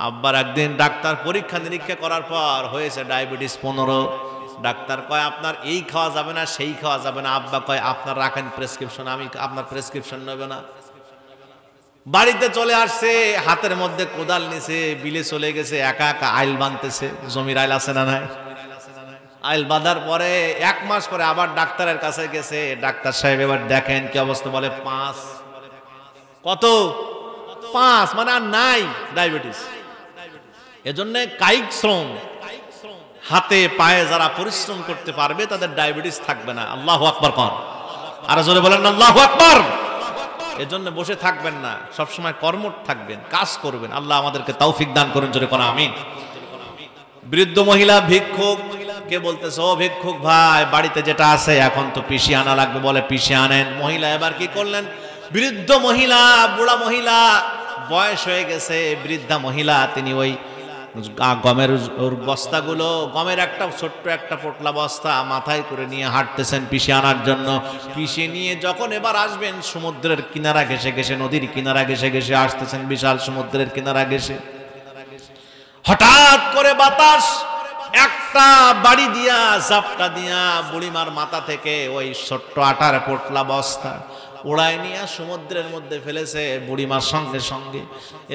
আব্বার একদিন ডাক্তার পরীক্ষা নিরীক্ষা করার পর হয়েছে ডায়াবেটিস 15। ডাক্তার কয় আপনার এই খাওয়া যাবে না, সেই খাওয়া যাবে না। আব্বা কয় আপনার রাখেন প্রেসক্রিপশন, আমি আপনার প্রেসক্রিপশন নেবে না। বাড়িতে চলে আসছে, হাতের মধ্যে কোদাল নিছে, বিলে চলে গেছে, একা একা আইল বাঁধতেছে। জমির আইল আছে না নাই? আইল বাঁধার পরে 1 মাস পরে আবার ডাক্তারের কাছে গেছে। ডাক্তার সাহেব এবার দেখেন কি অবস্থা, বলে 5। কত? 5, মানে আর নাই ডায়াবেটিস। এজন্য কায়িক শ্রম, হাতে পায়ে যারা পরিশ্রম করতে পারবে তাদের ডায়াবেটিস থাকবে না। আল্লাহু আকবার কোন? আর জোরে বলেন আল্লাহু আকবার। এজন্য বসে থাকবেন না, সবসময় কর্মঠ থাকবেন, কাজ করবেন। আল্লাহ আমাদেরকে তৌফিক দান করুন, জোরে কোন আমিন। বৃদ্ধ মহিলা ভিক্ষুক কে বলতেছে, ও ভিক্ষুক ভাই বাড়িতে যেটা আছে এখন তো পিষিয়ে আনা লাগবে। বলে পিষিয়ে আনেন। মহিলা এবার কি করলেন, বৃদ্ধ মহিলা, বুড়া মহিলা, বয়স হয়ে গেছে বৃদ্ধা মহিলা, তিনি ওই গমের বস্তাগুলো, গমের একটা ছোট্ট একটা পোটলা বস্তা মাথায় করে নিয়ে হাঁটতেছেন পিষে আনার জন্য। পিষে নিয়ে যখন এবার আসবেন, সমুদ্রের কিনারা ঘেসে ঘেসে, নদীর কিনারা ঘেসে ঘেসে আসতেছেন, বিশাল সমুদ্রের কিনারা ঘেসে। হঠাৎ করে বাতাস একটা বাড়ি দিয়া, জাপটা দিয়া বুড়িমার মাথা থেকে ওই ছোট্ট আটার পোটলা বস্তা উড়ায় নিয়ে সমুদ্রের মধ্যে ফেলেছে বুড়িমার সঙ্গে সঙ্গে।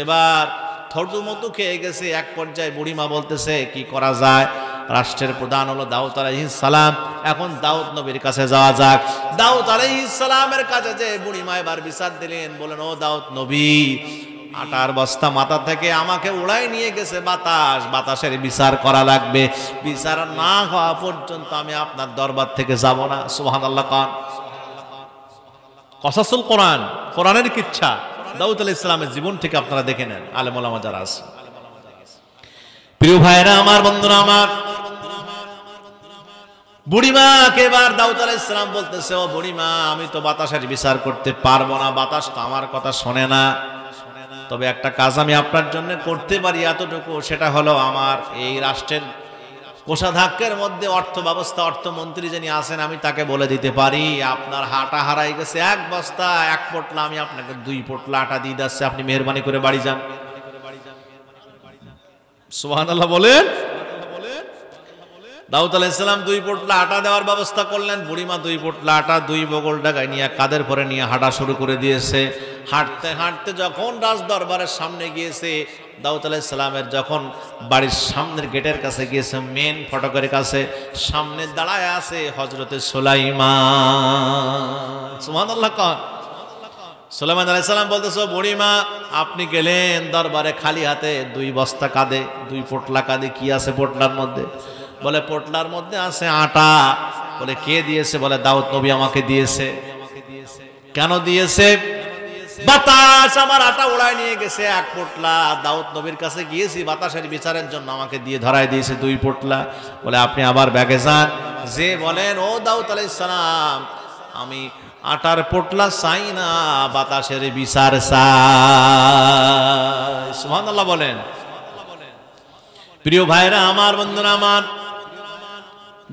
এবার থরুমতু খেয়ে গেছে। এক পর্যায়ে বুড়িমা বলতেছে কি করা যায়? রাষ্ট্রের প্রধান হলো দাউদ আলাইহিস সালাম। এখন দাউদ নবীর কাছে যাওয়া যাক। দাউদ আলাইহিস সালামের কাছে যে বুড়িমা এবার বিচার দিলেন, বলেন ও দাউদ নবী, আটার বস্তা মাথা থেকে আমাকে উড়াই নিয়ে গেছে বাতাস, বাতাসের বিচার করা লাগবে, বিচার না হওয়া পর্যন্ত আমি আপনার দরবার থেকে যাব না। সুবহানাল্লাহ। কান কসাসুল কোরআন, কোরআনের কিচ্ছা দাউদ আলাইহিস সালামের জীবন থেকে আপনারা দেখে নেন, আলেম ওলামা যারা আছে। প্রিয় ভাইরা আমার, বন্ধুরা আমার, বুড়িমাকে এবার দাউদ আলাইহিস সালাম বলতেছে, ও বুড়িমা, আমি তো বাতাসের বিচার করতে পারবো না, বাতাস তো আমার কথা শোনে না। তবে একটা কাজ আমি আপনার জন্য করতে পারি এতটুকু, সেটা হলো আমার এই রাষ্ট্রের কোষাধ্যক্ষের মধ্যে অর্থ ব্যবস্থা, অর্থমন্ত্রী যিনি আছেন, আমি তাকে বলে দিতে পারি আপনার হাটা হারাই গেছে, এক বস্তা এক পোটলা, আমি আপনাকে 2 পোটলা আটা দিয়ে দিচ্ছি, আপনি মেহরবানি করে বাড়ি যান। সুবহানাল্লাহ বলেন। দাউদ আলাইহিস সালাম 2 পোটলা আটা দেওয়ার ব্যবস্থা করলেন। বুড়িমা 2 পোটলা আটা 2 বগল ডাগায় নিয়ে কাঁধের পরে নিয়ে হাঁটা শুরু করে দিয়েছে। হাঁটতে হাঁটতে যখন রাজ দরবারের সামনে গিয়েছে, দাউদ আলাইহিস সালামের যখন বাড়ির সামনের গেটের কাছে গিয়েছে, মেন ফটকের কাছে, সামনে দাঁড়ায় আছে হযরতে সুলাইমান। সুবহানাল্লাহ। সুলাইমান আলাইহিস সালাম বলতেছে, বুড়িমা আপনি গেলেন দরবারে খালি হাতে, 2 বস্তা কাঁধে, 2 পোটলা কাঁধে, কি আছে পোটলার মধ্যে? বলে পোটলার মধ্যে আছে আটা। বলে কে দিয়েছে? বলে দাউদ নবী আমাকে দিয়েছে। কেন দিয়েছে? বাতাস আমার আটা উড়ায় নিয়ে গেছে 1 পোটলা, দাউদ নবীর কাছে গিয়েছি বাতাসের বিচারের জন্য, আমাকে দিয়ে ধরায় দিয়েছে 2 পোটলা। বলে আপনি আবার ব্যাগে যান, যে বলেন, ও দাউদ আলাইহিস সালাম, আমি আটার পোটলা চাই না, বাতাসের বিচার চাই। সুবহানাল্লাহ বলেন। প্রিয় ভাইরা আমার, বন্ধুরা আমার,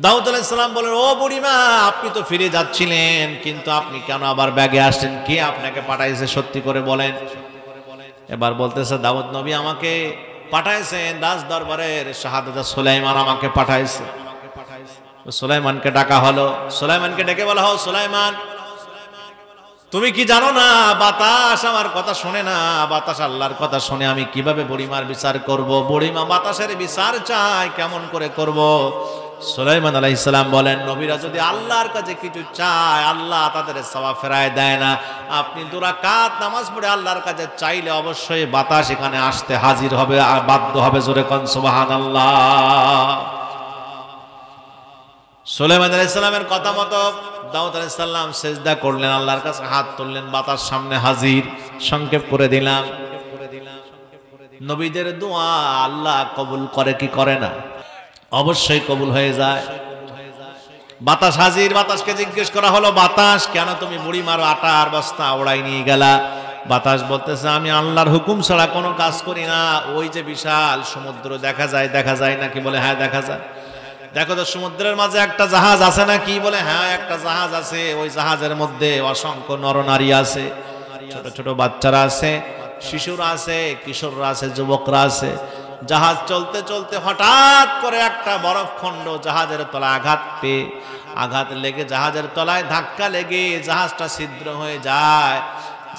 দাউদ আলাইহিস সালাম বলেন, ও বুড়িমা, আপনি তো ফিরে যাচ্ছিলেন, কিন্তু আপনি কেন আবার ব্যাগে আসছেন? কে আপনাকে পাঠাইছে সত্যি করে বলেন। এবার বলতেছে, দাউদ নবী আমাকে পাঠাইছেন, রাজ দরবারের শাহাদাত সুলাইমান আমাকে পাঠাইছে। সুলাইমানকে ডাকা হলো। সুলাইমানকে ডেকে বলা হলো, সুলাইমান, তুমি কি জানো না বাতাস আমার কথা শোনে না, বাতাস আল্লাহর কথা শোনে, আমি কিভাবে বুড়িমার বিচার করব? বুড়িমা বাতাসের বিচার চায়, কেমন করে করব? সুলাইমান আলাইহিস সালাম বলেন, নবীরা যদি আল্লাহর কাছে কিছু চায়, আল্লাহ তাদের সওয়াব ফেরায় দেয় না। আপনি 2 রাকাত নামাজ পড়ে আল্লাহর কাছে চাইলে অবশ্যই বাতাস এখানে আসতে হাজির হবে, আর বাধ্য হবে। জোরে কোন সুবহানাল্লাহ। সুলাইমান আলাইহিস সালামের কথা মতো দাউদ আলাইহিস সালাম সিজদা করলেন, আল্লাহর কাছে হাত তুললেন, বাতাস সামনে হাজির। সংক্ষেপ করে দিলাম, নবীদের দোয়া আল্লাহ কবুল করে কি করে না? অবশ্যই কবুল হয়ে যায়। বাতাস হাজির। বাতাসকে জিজ্ঞেস করা হলো, বাতাস কেন তুমি বুড়িমার আটা আর বস্তা ওড়াই নিয়ে গেলা? বাতাস বলতেছে, আমি আল্লাহর হুকুম ছাড়া কোনো কাজ করি না। ওই যে বিশাল সমুদ্র দেখা যায়, দেখা যায় নাকি? বলে হ্যাঁ দেখা যায়। দেখো তো সমুদ্রের মাঝে একটা জাহাজ আছে নাকি? বলে হ্যাঁ একটা জাহাজ আছে। ওই জাহাজের মধ্যে অসংখ্য নরনারী আছে, ছোট ছোট বাচ্চারা আছে, শিশুরা আছে, কিশোররা আছে, যুবকরা আছে। জাহাজ চলতে চলতে হঠাৎ করে একটা বরফ খণ্ড জাহাজের তলায় আঘাত লেগে জাহাজের তলায় ধাক্কা লেগে জাহাজটা ছিদ্র হয়ে যায়।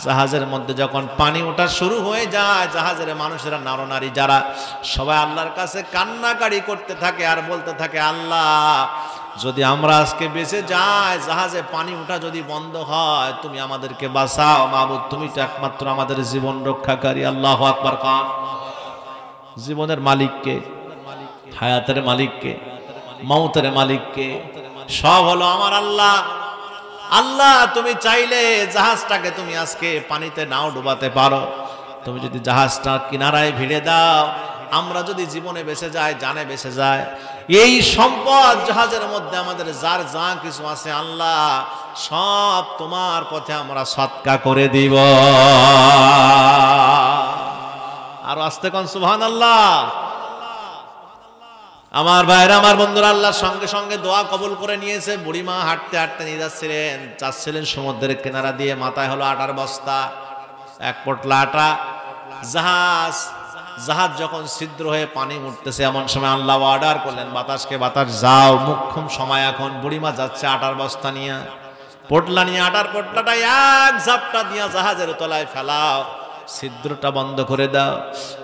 জাহাজের মধ্যে যখন পানি ওঠা শুরু হয়ে যায়, জাহাজের মানুষেরা, নরনারী যারা, সবাই আল্লাহর কাছে কান্নাকাড়ি করতে থাকে আর বলতে থাকে, আল্লাহ যদি আমরা আজকে বেঁচে যাই, জাহাজে পানি ওঠা যদি বন্ধ হয়, তুমি আমাদেরকে বাঁচাও মাবুদ, তুমি তো একমাত্র আমাদের জীবন রক্ষাকারী। আল্লাহু আকবার। কান জীবনের মালিককে, হায়াতের মালিককে, মৌতের মালিককে, সব হলো আমার আল্লাহ। আল্লাহ তুমি চাইলে জাহাজটাকে তুমি আজকে পানিতে নাও ডুবাতে পারো। তুমি যদি জাহাজটা কিনারায় ভিড়ে দাও, আমরা যদি জীবনে বেঁচে যাই, জানে বেঁচে যায়, এই সম্পদ জাহাজের মধ্যে আমাদের যার যা কিছু আছে, আল্লাহ সব তোমার পথে আমরা সৎকা করে দিব। আর আস্তে কোন সুবহানাল্লাহ। আমার ভাইরা, আমার বন্ধুরা, আল্লাহ সঙ্গে সঙ্গে দোয়া কবুল করে নিয়েছে। বুড়িমা হাঁটতে হাঁটতে নিয়ে যাচ্ছিলেন সমুদ্রের কিনারা দিয়ে। মাথায় হলো আটার বস্তা, 1 পোটলা আটা। জাহাজ যখন ছিদ্র হয়ে পানি উঠতেছে, এমন সময় আল্লাহ অর্ডার করলেন বাতাসকে, বাতাস যাও, মুখ্যম সময় এখন। বুড়িমা যাচ্ছে আটার বস্তা নিয়ে, পোটলা নিয়ে। আটার পোটলাটা এক ঝাপটা দিয়া জাহাজের তলায় ফেলাও। ছিদ্রটা বন্ধ করে দাও।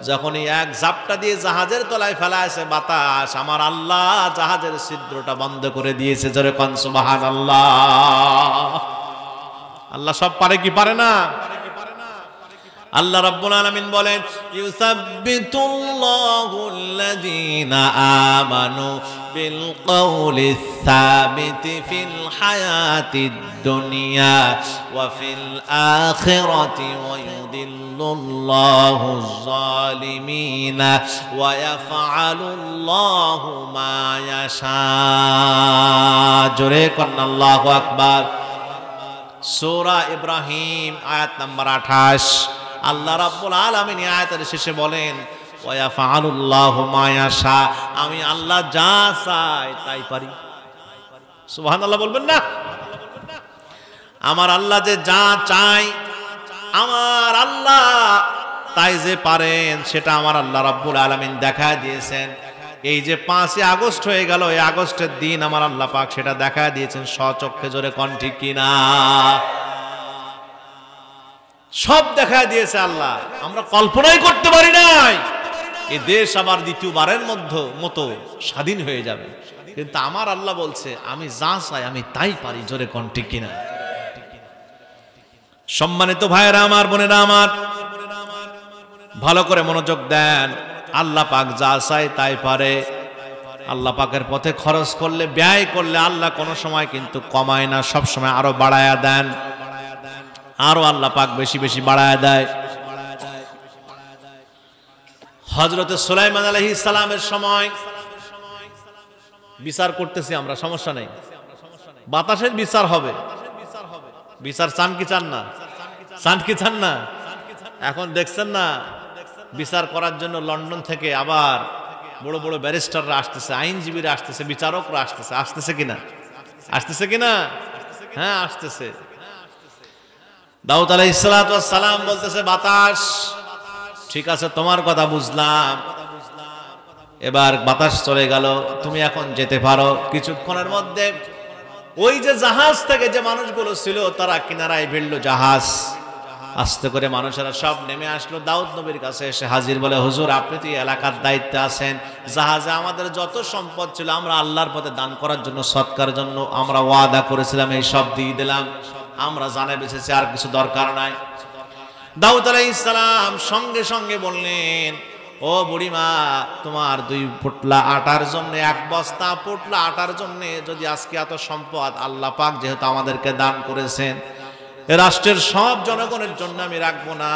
যখনই এক ঝাপটা দিয়ে জাহাজের তলায় ফেলাইছে বাতাস, আমার আল্লাহ জাহাজের ছিদ্রটা বন্ধ করে দিয়েছে। জোরে কোন সুবহানাল্লাহ। আল্লাহ সব পারে কি পারে না? আল্লাহ রাব্বুল আলামিন বলেন, ইউসাব্বিতুল্লাহুল্লাযীনা আমানু বিল কওলিস সাবিতি ফিল হায়াতিদ দুনিয়া ওয়া ফিল আখিরাতি ওয়া ইউদিল্লুল্লাহুজ জালিমিনা ওয়া ইয়াফআলুল্লাহু মা ইয়াশা। জোরে কোন আল্লাহু আকবার। সূরা ইব্রাহিম আয়াত নাম্বার 28। আল্লাহ রাব্বুল আলামিন আয়াতের শেষে বলেন, ওয়া ইয়াফআলুল্লাহু মা ইয়াশা, আমি আল্লাহ যা চাই তাই পারি। সুবহানাল্লাহ বলবেন না? আমার আল্লাহ যে যা চাই, আমার আল্লাহ তাই যে পারেন, সেটা আমার আল্লাহ রাব্বুল আলামিন দেখায় দিয়েছেন। এই যে 5ই আগস্ট হয়ে গেল, এই আগস্টের দিন আমার আল্লাহ পাক সেটা দেখায় দিয়েছেন স্বচক্ষে। জোরে কোন ঠিক কিনা? সব দেখায় দিয়েছে আল্লাহ, আমরা কল্পনাই করতে পারি নাই এই দেশ আবার দ্বিতীয়বারের মতো স্বাধীন হয়ে যাবে। কিন্তু আমার আল্লাহ বলছে, আমি যা চাই আমি তাই পারি। জোরে কোন ঠিক কিনা? সম্মানিত ভাইয়েরা আমার, বোনেরা আমার, ভালো করে মনোযোগ দেন। আল্লাহ পাক যা চায় তাই পারে। আল্লাহ পাকের পথে খরচ করলে, ব্যয় করলে আল্লাহ কোনো সময় কিন্তু কমায় না, সব সময় আরো বাড়ায়া দেন। আরো আল্লাহ পাক বেশি বেশি বাড়ায়া দেয়। হযরত সুলাইমান আলাইহিস সালামের সময় বিচার করতেছি আমরা, সমস্যা নেই, বাতাসের বিচার হবে। বিচার চান কি চান না? চান কি চান না? এখন দেখছেন না, বিচার করার জন্য লন্ডন থেকে আবার বড় বড় ব্যারিস্টাররা আসতেছে, আইনজীবীরা আসতেছে, বিচারকরা আসতেছে। আসতেছে কিনা? আসতেছে কিনা? হ্যাঁ আসতেছে। দাউদ আলাইহিস সালাতু ওয়াস সালাম বলতেছে, বাতাস ঠিক আছে, তোমার কথা বুঝলাম, এবার বাতাস চলে গেল, তুমি এখন যেতে পারো। কিছুক্ষণের মধ্যে ওই যে জাহাজ থেকে যে মানুষগুলো ছিল তারা কিনারায় ভিড়লো জাহাজ। আস্তে করে মানুষেরা সব নেমে আসলো, দাউদ নবীর কাছে এসে হাজির। বলে, হুজুর আপনি তো এলাকার দায়িত্বে আছেন, জাহাজে আমাদের যত সম্পদ ছিল আমরা আল্লাহর পথে দান করার জন্য, সৎকার জন্য আমরা ওয়াদা করেছিলাম, এই সব দিয়ে দিলাম, আমরা জানে বেঁচেছি, আর কিছু দরকার নাই। দাউদ আলাইহিস সালাম সঙ্গে সঙ্গে বললেন, ও বুড়িমা, তোমার 2 পোটলা আটার জন্য, 1 বস্তা পোটলা আটার জন্য যদি আজকে এত সম্পদ আল্লাহ পাক যেহেতু আমাদেরকে দান করেছেন, রাষ্ট্রের সব জনগণের জন্য আমি রাখবো না,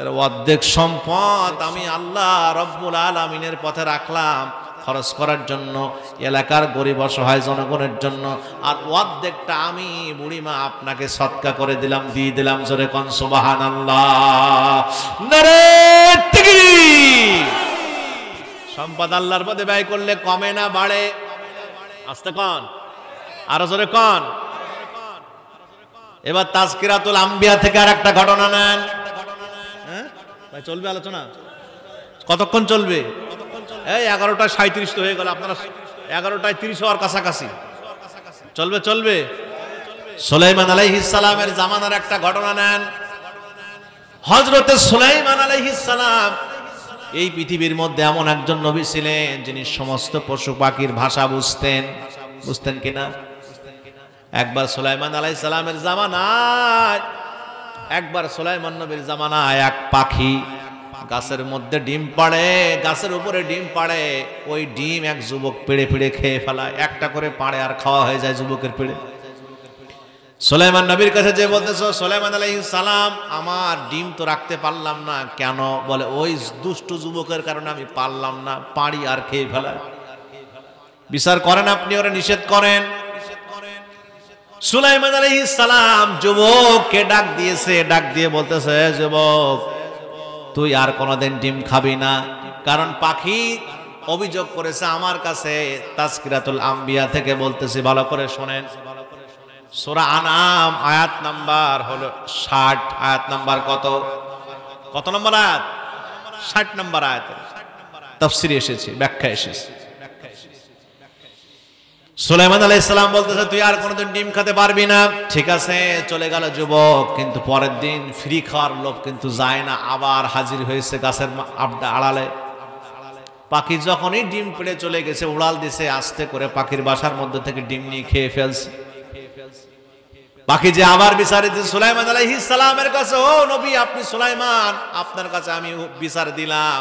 এর অর্ধেক সম্পদ আমি আল্লাহ রব্বুল আলামিনের পথে রাখলাম খরচ করার জন্য, এলাকার গরিব অসহায় জনগণের জন্য, আর অর্ধেকটা আমি বুড়িমা আপনাকে সদকা করে দিলাম, দিয়ে দিলাম। জোরে কোন সুবহানাল্লাহ। নারে তাকবীর। সম্পদ আল্লাহর পথে ব্যয় করলে কমে না বাড়ে? আস্তে কোন, আরো জোরে কোন। এবার তাজকিরাতুল আম্বিয়া থেকে আর একটা ঘটনা নেন। হ্যাঁ ভাই, চলবে আলোচনা? কতক্ষণ চলবে? এই 11:37 তো হয়ে গেল, আপনারা 11:30 হওয়ার কাছাকাছি। চলবে চলবে। সুলাইমান আলাইহিস সালামের জামানার একটা ঘটনা নেন। হযরতে সুলাইমান আলাইহিস সালাম এই পৃথিবীর মধ্যে এমন একজন নবী ছিলেন যিনি সমস্ত পশু পাখির ভাষা বুঝতেন। বুঝতেন কিনা? একবার সুলাইমান আলাইহিস সালামের জামানায়, একবার সুলাইমান নবীর জামানায় এক পাখি গাছের মধ্যে ডিম পাড়ে, গাছের উপরে ডিম পাড়ে, ওই ডিম এক যুবক পেড়ে পেড়ে খেয়ে ফেলায়। একটা করে পাড়ে আর খাওয়া হয়ে যায় যুবকের পেড়ে। সুলাইমান নবীর কাছে যে বলতেছো, সুলাইমান আলাইহিস সালাম আমার ডিম তো রাখতে পারলাম না। কেন? বলে, ওই দুষ্ট যুবকের কারণে আমি পারলাম না, পাড়ি আর খেয়ে ফেলায়। বিচার করেন আপনি, ওরা নিষেধ করেন। সুলাইমান আলাইহিস সালাম যুবককে ডাক দিয়েছে, ডাক দিয়ে বলতেছে, যুবক তুই আর কোনোদিন ডিম খাবি না, কারণ পাখি অভিযোগ করেছে আমার কাছে। তাজকিরাতুল আম্বিয়া থেকে বলতেছি, ভালো করে শোনেন। সূরা আনআম আয়াত নাম্বার হলো 60। আয়াত নাম্বার কত নম্বর আয়াত? 60 নম্বর আয়াতে তাফসীরে এসেছে, ব্যাখ্যা এসেছে। সুলাইমান আলাইহিস সালাম বলতেছে তুই আর কোনোদিন ডিম খেতে পারবি না। ঠিক আছে, চলে গেল যুবক। কিন্তু পরের দিন ফ্রি খাওয়ার লোভ কিন্তু যায় না, আবার হাজির হয়েছে গাছের আড়ালে। পাখি যখনই ডিম পেড়ে চলে গেছে, উড়াল দিছে, আস্তে করে পাখির বাসার মধ্যে থেকে ডিম নিয়ে খেয়ে ফেলছে। পাখি যে আবার বিচারে দিচ্ছে সুলাইমান আলাইহিস সালামের কাছে, ও নবী আপনি সুলাইমান, আপনার কাছে আমি বিচার দিলাম,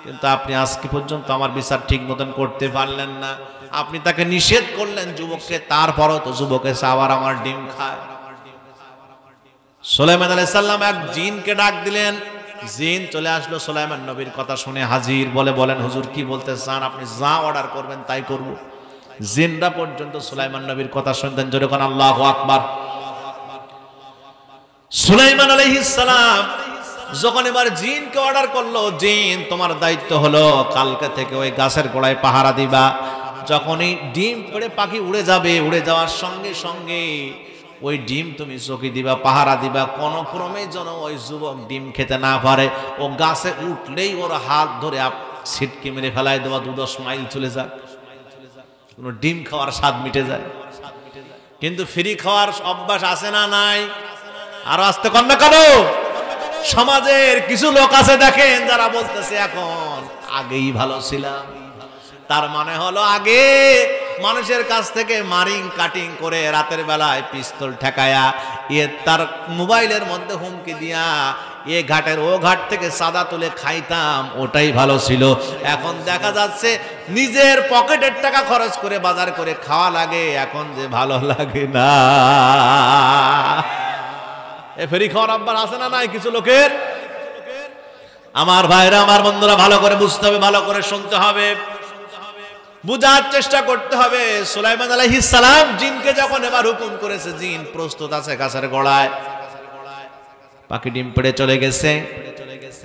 কিন্তু আপনি আজকে পর্যন্ত আমার বিচার ঠিক মতন করতে পারলেন না। আপনি তাকে নিষেধ করলেন যুবককে, তারপরও তো যুবক এসে আবার আমার ডিম খায়। সুলাইমান আলাইহিস সালাম এক জিনকে ডাক দিলেন, জিন চলে আসলো সুলাইমান নবীর কথা শুনে হাজির। বলেন হুজুর কি বলতে চান, আপনি যা অর্ডার করবেন তাই করব। জিনরা পর্যন্ত সুলাইমান নবীর কথা শুনতেন। জোরে কোন আল্লাহু আকবার। সুলাইমান আলাইহিস সালাম যখন এবার জিনকে অর্ডার করলো, জিন তোমার দায়িত্ব হলো কালকে থেকে ওই গাছের গোড়ায় পাহারা দিবা। যখনই ডিম পেড়ে পাখি উড়ে যাবে, উড়ে যাওয়ার সঙ্গে সঙ্গে ওই ডিম তুমি চোখে দিবা, পাহারা দিবা, কোন ক্রমে যেন ওই যুবক ডিম খেতে না পারে। ও গাছে উঠলেই ওর হাত ধরে ছিটকে মেরে ফেলায় দেওয়া, 2-10 মাইল চলে যাক, কোন ডিম খাওয়ার স্বাদ মিটে যায়। কিন্তু ফ্রি খাওয়ার অভ্যাস আছে না নাই? আর আসতে কন্যা কেন? সমাজের কিছু লোক আছে দেখেন, যারা বলতেছে এখন আগেই ভালো ছিলাম। তার মানে হলো আগে মানুষের কাছ থেকে মারিং কাটিং করে রাতের বেলায় পিস্তল ঠেকায়া তার মোবাইলের মধ্যে হুমকি দিয়া ঘাটের ও ঘাট থেকে সাদা তুলে খাইতাম, ওটাই ভালো ছিল। এখন দেখা যাচ্ছে নিজের পকেটের টাকা খরচ করে বাজার করে খাওয়া লাগে, এখন যে ভালো লাগে না। ফেরি খাওয়ার আব্বার আছে না নাই কিছু লোকের? আমার ভাইরা, আমার বন্ধুরা, ভালো করে বুঝতে হবে, ভালো করে শুনতে হবে, বুঝার চেষ্টা করতে হবে। সুলাইমান আলাইহিস সালাম জিনকে যখন এবার হুকুম করেছে, জিন প্রস্তুত আছে গাছের গোড়ায়, পাখি ডিম পেড়ে চলে গেছে।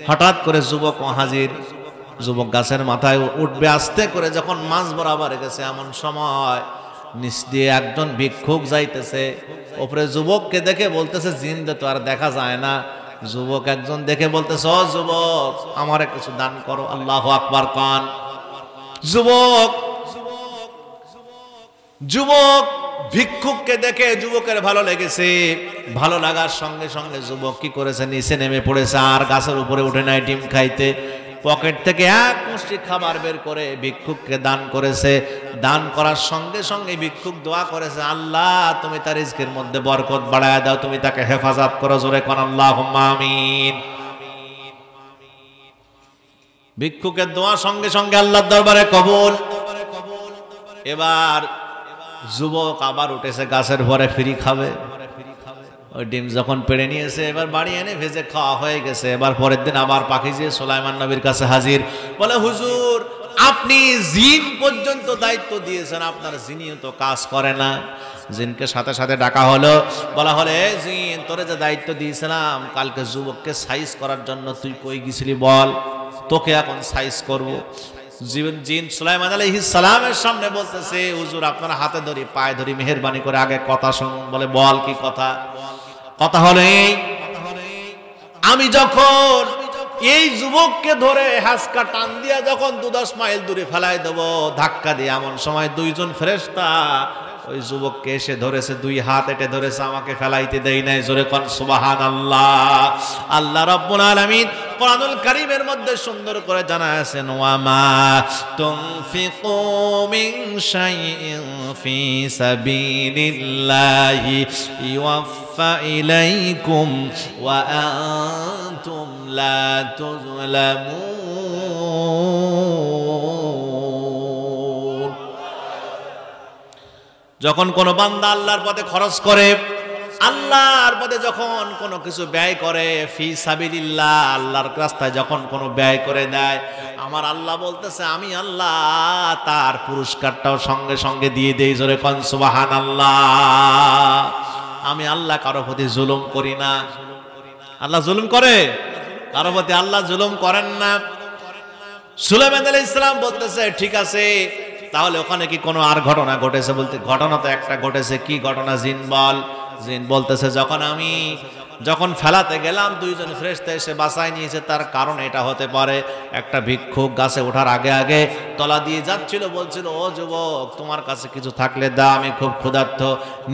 হঠাৎ করে যুবক হাজির। যুবক গাছের মাথায় উঠবে আস্তে করে, যখন মাঝ বরাবর গেছে এমন সময় নিচ দিয়ে একজন ভিক্ষুক যাইতেছে। ওপরে যুবককে দেখে বলতেছে, জিন তো আর দেখা যায় না। যুবক একজন দেখে বলতেছে, ও যুবক আমারে কিছু দান করো। আল্লাহু আকবার কান। যুবক ভিক্ষুককে দেখে যুবকের ভালো লেগেছে। ভালো লাগার সঙ্গে সঙ্গে যুবক কি করেছে, নিচে নেমে পড়েছে, আর গাছের উপরে উঠে নাই ডিম খাইতে। পকেট থেকে এক মুষ্টি খাবার বের করে ভিক্ষুককে দান করেছে। দান করার সঙ্গে সঙ্গে ভিক্ষুক দোয়া করেছে, আল্লাহ তুমি তার রিজকের মধ্যে বরকত বাড়ায় দাও, তুমি তাকে হেফাজত করো। জোরে কোন আল্লাহুম্মা আমিন। ভিক্ষুকের দোয়া সঙ্গে সঙ্গে আল্লাহর দরবারে কবুল। এবার যুবক আবার উঠেছে গাছের ভরে ফ্রি খাবে। ওই ডিম যখন পেড়ে নিয়েছে, এবার বাড়ি এনে ভেজে খাওয়া হয়ে গেছে। এবার পরের দিন আবার পাখি যে সুলাইমান নবীর কাছে হাজির। বলে, হুজুর আপনি জিন পর্যন্ত দায়িত্ব দিয়েছেন, আপনার জিনিও তো কাজ করে না। জিনকে সাথে সাথে ডাকা হলো, বলা হলে, জিন তোরে যে দায়িত্ব দিয়েছিলাম কালকে যুবককে সাইজ করার জন্য, তুই কই গেছিলি বল, তোকে এখন সাইজ করব। জিন সুলাইমান আলাইহিস সালামের সামনে বলতেছে, হুজুর আপনার হাতে ধরি পায়ে ধরি, মেহেরবানি করে আগে কথা শুনুন। বলে, বল কি কথা? কথা হলো এই, আমি যখন এই যুবককে ধরে হাসকা টান দিয়া যখন 2-10 মাইল দূরে ফেলাই দেব ধাক্কা দিয়ে, এমন সময় 2জন ফেরেশতা ওই যুবককে এসে ধরেছে, 2 হাত এটে ধরেছে, আমাকে ফেলাইতে দেই নাই। জোরে কোন সুবহানাল্লাহ। আল্লাহ রাব্বুল আলামিন কোরআনুল কারীমের মধ্যে সুন্দর করে জানায়েছেন, ওয়া মা তুনফিকু মিন শাইইন ফি সাবিলিল্লাহি ইউওয়াফা ইলাইকুম ওয়া আনতুম লা তুযলামুন। যখন কোন বান্দা আল্লাহর পথে খরচ করে, আল্লাহর পথে যখন কোনো কিছু ব্যয় করে, ফি সাবিলিল্লাহ আল্লাহর রাস্তায় যখন কোনো ব্যয় করে দেয়, আমার আল্লাহ বলতেছে আমি আল্লাহ তার পুরস্কারটাও সঙ্গে সঙ্গে দিয়ে দেই। জোরে কোন সুবহানাল্লাহ। আমি আল্লাহ কারো প্রতি জুলুম করি না। আল্লাহ জুলুম করে? কারো প্রতি আল্লাহ জুলুম করেন না। সুলাইমান আলাইহিস সালাম বলতেছে, ঠিক আছে তাহলে ওখানে কি কোনো আর ঘটনা ঘটেছে? বলতে, ঘটনা তো একটা ঘটেছে। কি ঘটনা? জিন বল। জিন বলতেছে, যখন আমি যখন ফেলাতে গেলাম দুইজন ফেরেশতা এসে বাঁচায় নিয়েছে। তার কারণ এটা হতে পারে, একটা ভিক্ষুক গাছে ওঠার আগে আগে তলা দিয়ে যাচ্ছিল, বলছিল ও যুবক তোমার কাছে কিছু থাকলে দাও, আমি খুব ক্ষুধার্ত।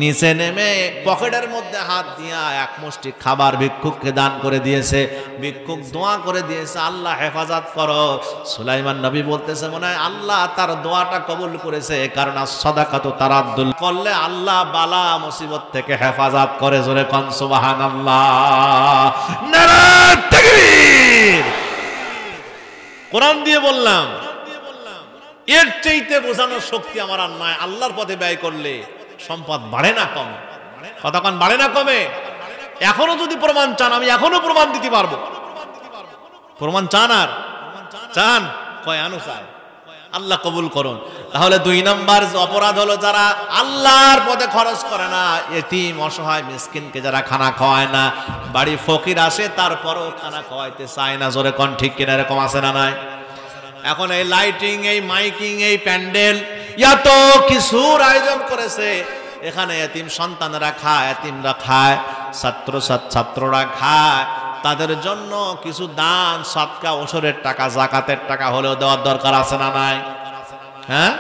নিচে নেমে পকেটের মধ্যে হাত দিয়া এক মুষ্টি খাবার ভিক্ষুককে দান করে দিয়েছে। ভিক্ষুক দোয়া করে দিয়েছে, আল্লাহ হেফাজত করো। সুলাইমান নবী বলতেছে মনে হয় আল্লাহ তার দোয়াটা কবুল করেছে, কারণ সাদাকাতু তারাদ্দুল করলে আল্লাহ বালা মুসিবত থেকে হেফাজত করে। জোরে কোন সুবহানাল্লাহ। নারায়ে তাকবীর। কোরআন দিয়ে বললাম, এর চাইতে বোঝানোর শক্তি আমার আর নাই। আল্লাহর পথে ব্যয় করলে সম্পদ বাড়ে না কমে। কতক্ষণ বাড়ে না কমে? এখনো যদি প্রমাণ চান আমি এখনো প্রমাণ দিতে পারবো। প্রমাণ চান? আর চান? কয় আনো চায়। আল্লাহ কবুল করুন। তাহলে 2 নাম্বার অপরাধ হলো যারা আল্লাহর পথে খরচ করে না, এতিম অসহায় মিসকিনকে যারা খানা খাওয়ায় না। বাড়ি ফকির আসে তারপরও খানা খাওয়াইতে চায় না। জোরে কোন ঠিক কিনা? এরকম আছে না নাই? এখন এই লাইটিং, এই মাইকিং, এই প্যান্ডেল, এত কিছুর আয়োজন করেছে, এখানে এতিম সন্তানরা খায়, এতিমরা খায়, ছাত্ররা খায়। তাদের জন্য কিছু দান, সদকা, ওসরের টাকা, যাকাতের টাকা হলেও দেওয়ার দরকার আছে না নাই? হ্যাঁ,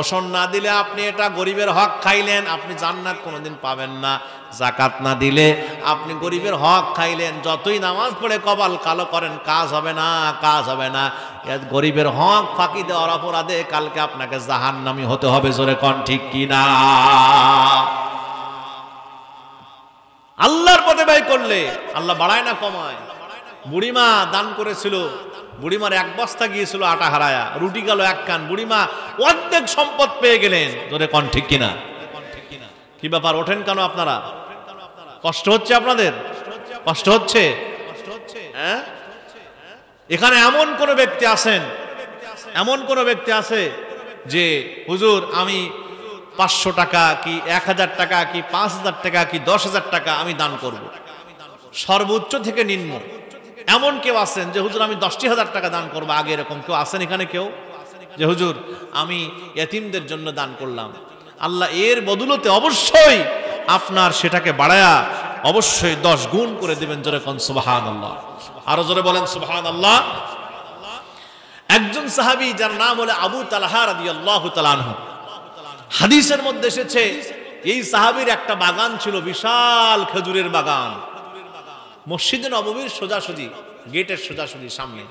ওসর না দিলে আপনি এটা গরিবের হক খাইলেন, আপনি জান্নাত কোনোদিন পাবেন না। যাকাত না দিলে আপনি গরিবের হক খাইলেন, যতই নামাজ পড়ে কপাল কালো করেন কাজ হবে না, কাজ হবে না। গরিবের হক ফাঁকি দেওয়ার অপরাধে কালকে আপনাকে জাহান্নামী হতে হবে। জোরে কোন ঠিক কিনা? আল্লাহর পথে ব্যয় করলে আল্লাহ বাড়ায় না কমায়। বুড়িমা দান করেছিল, বুড়িমার 1 বস্তা গিয়েছিল আটা হারায়া, রুটি গেল 1 কান, বুড়িমা অর্ধেক সম্পদ পেয়ে গেলেন। জোরে কোন ঠিক কিনা? কি ব্যাপার, ওঠেন কেন আপনারা? কষ্ট হচ্ছে আপনাদের? কষ্ট হচ্ছে? হ্যাঁ, এখানে এমন কোন ব্যক্তি আছেন, এমন কোন ব্যক্তি আছে যে হুজুর আমি 500 টাকা কি 1000 টাকা কি 5000 টাকা কি 10,000 টাকা আমি দান করব, সর্বোচ্চ থেকে নিম্ন? এমন কেউ আছেন যে হুজুর আমি 10,000 টাকা দান করবো? আগে এরকম কেউ আছেন এখানে? কেউ যে হুজুর আমি এতিমদের জন্য দান করলাম, আল্লাহ এর বদৌলতে অবশ্যই আপনার সেটাকে বাড়ায়া অবশ্যই 10 গুণ করে দিবেন। জোরে কোন সুবহানাল্লাহ। আরো জোরে বলেন সুবহানাল্লাহ। একজন সাহাবী যার নাম হলো আবু তালহা রাদিয়াল্লাহু তাআলা আনহু, হাদিসের মধ্যে এসেছে এই সাহাবীর একটা বাগান ছিল, বিশাল খেজুরের বাগান, মসজিদে নববীর সোজাসুজি, গেটের সোজাসুজি সামনে।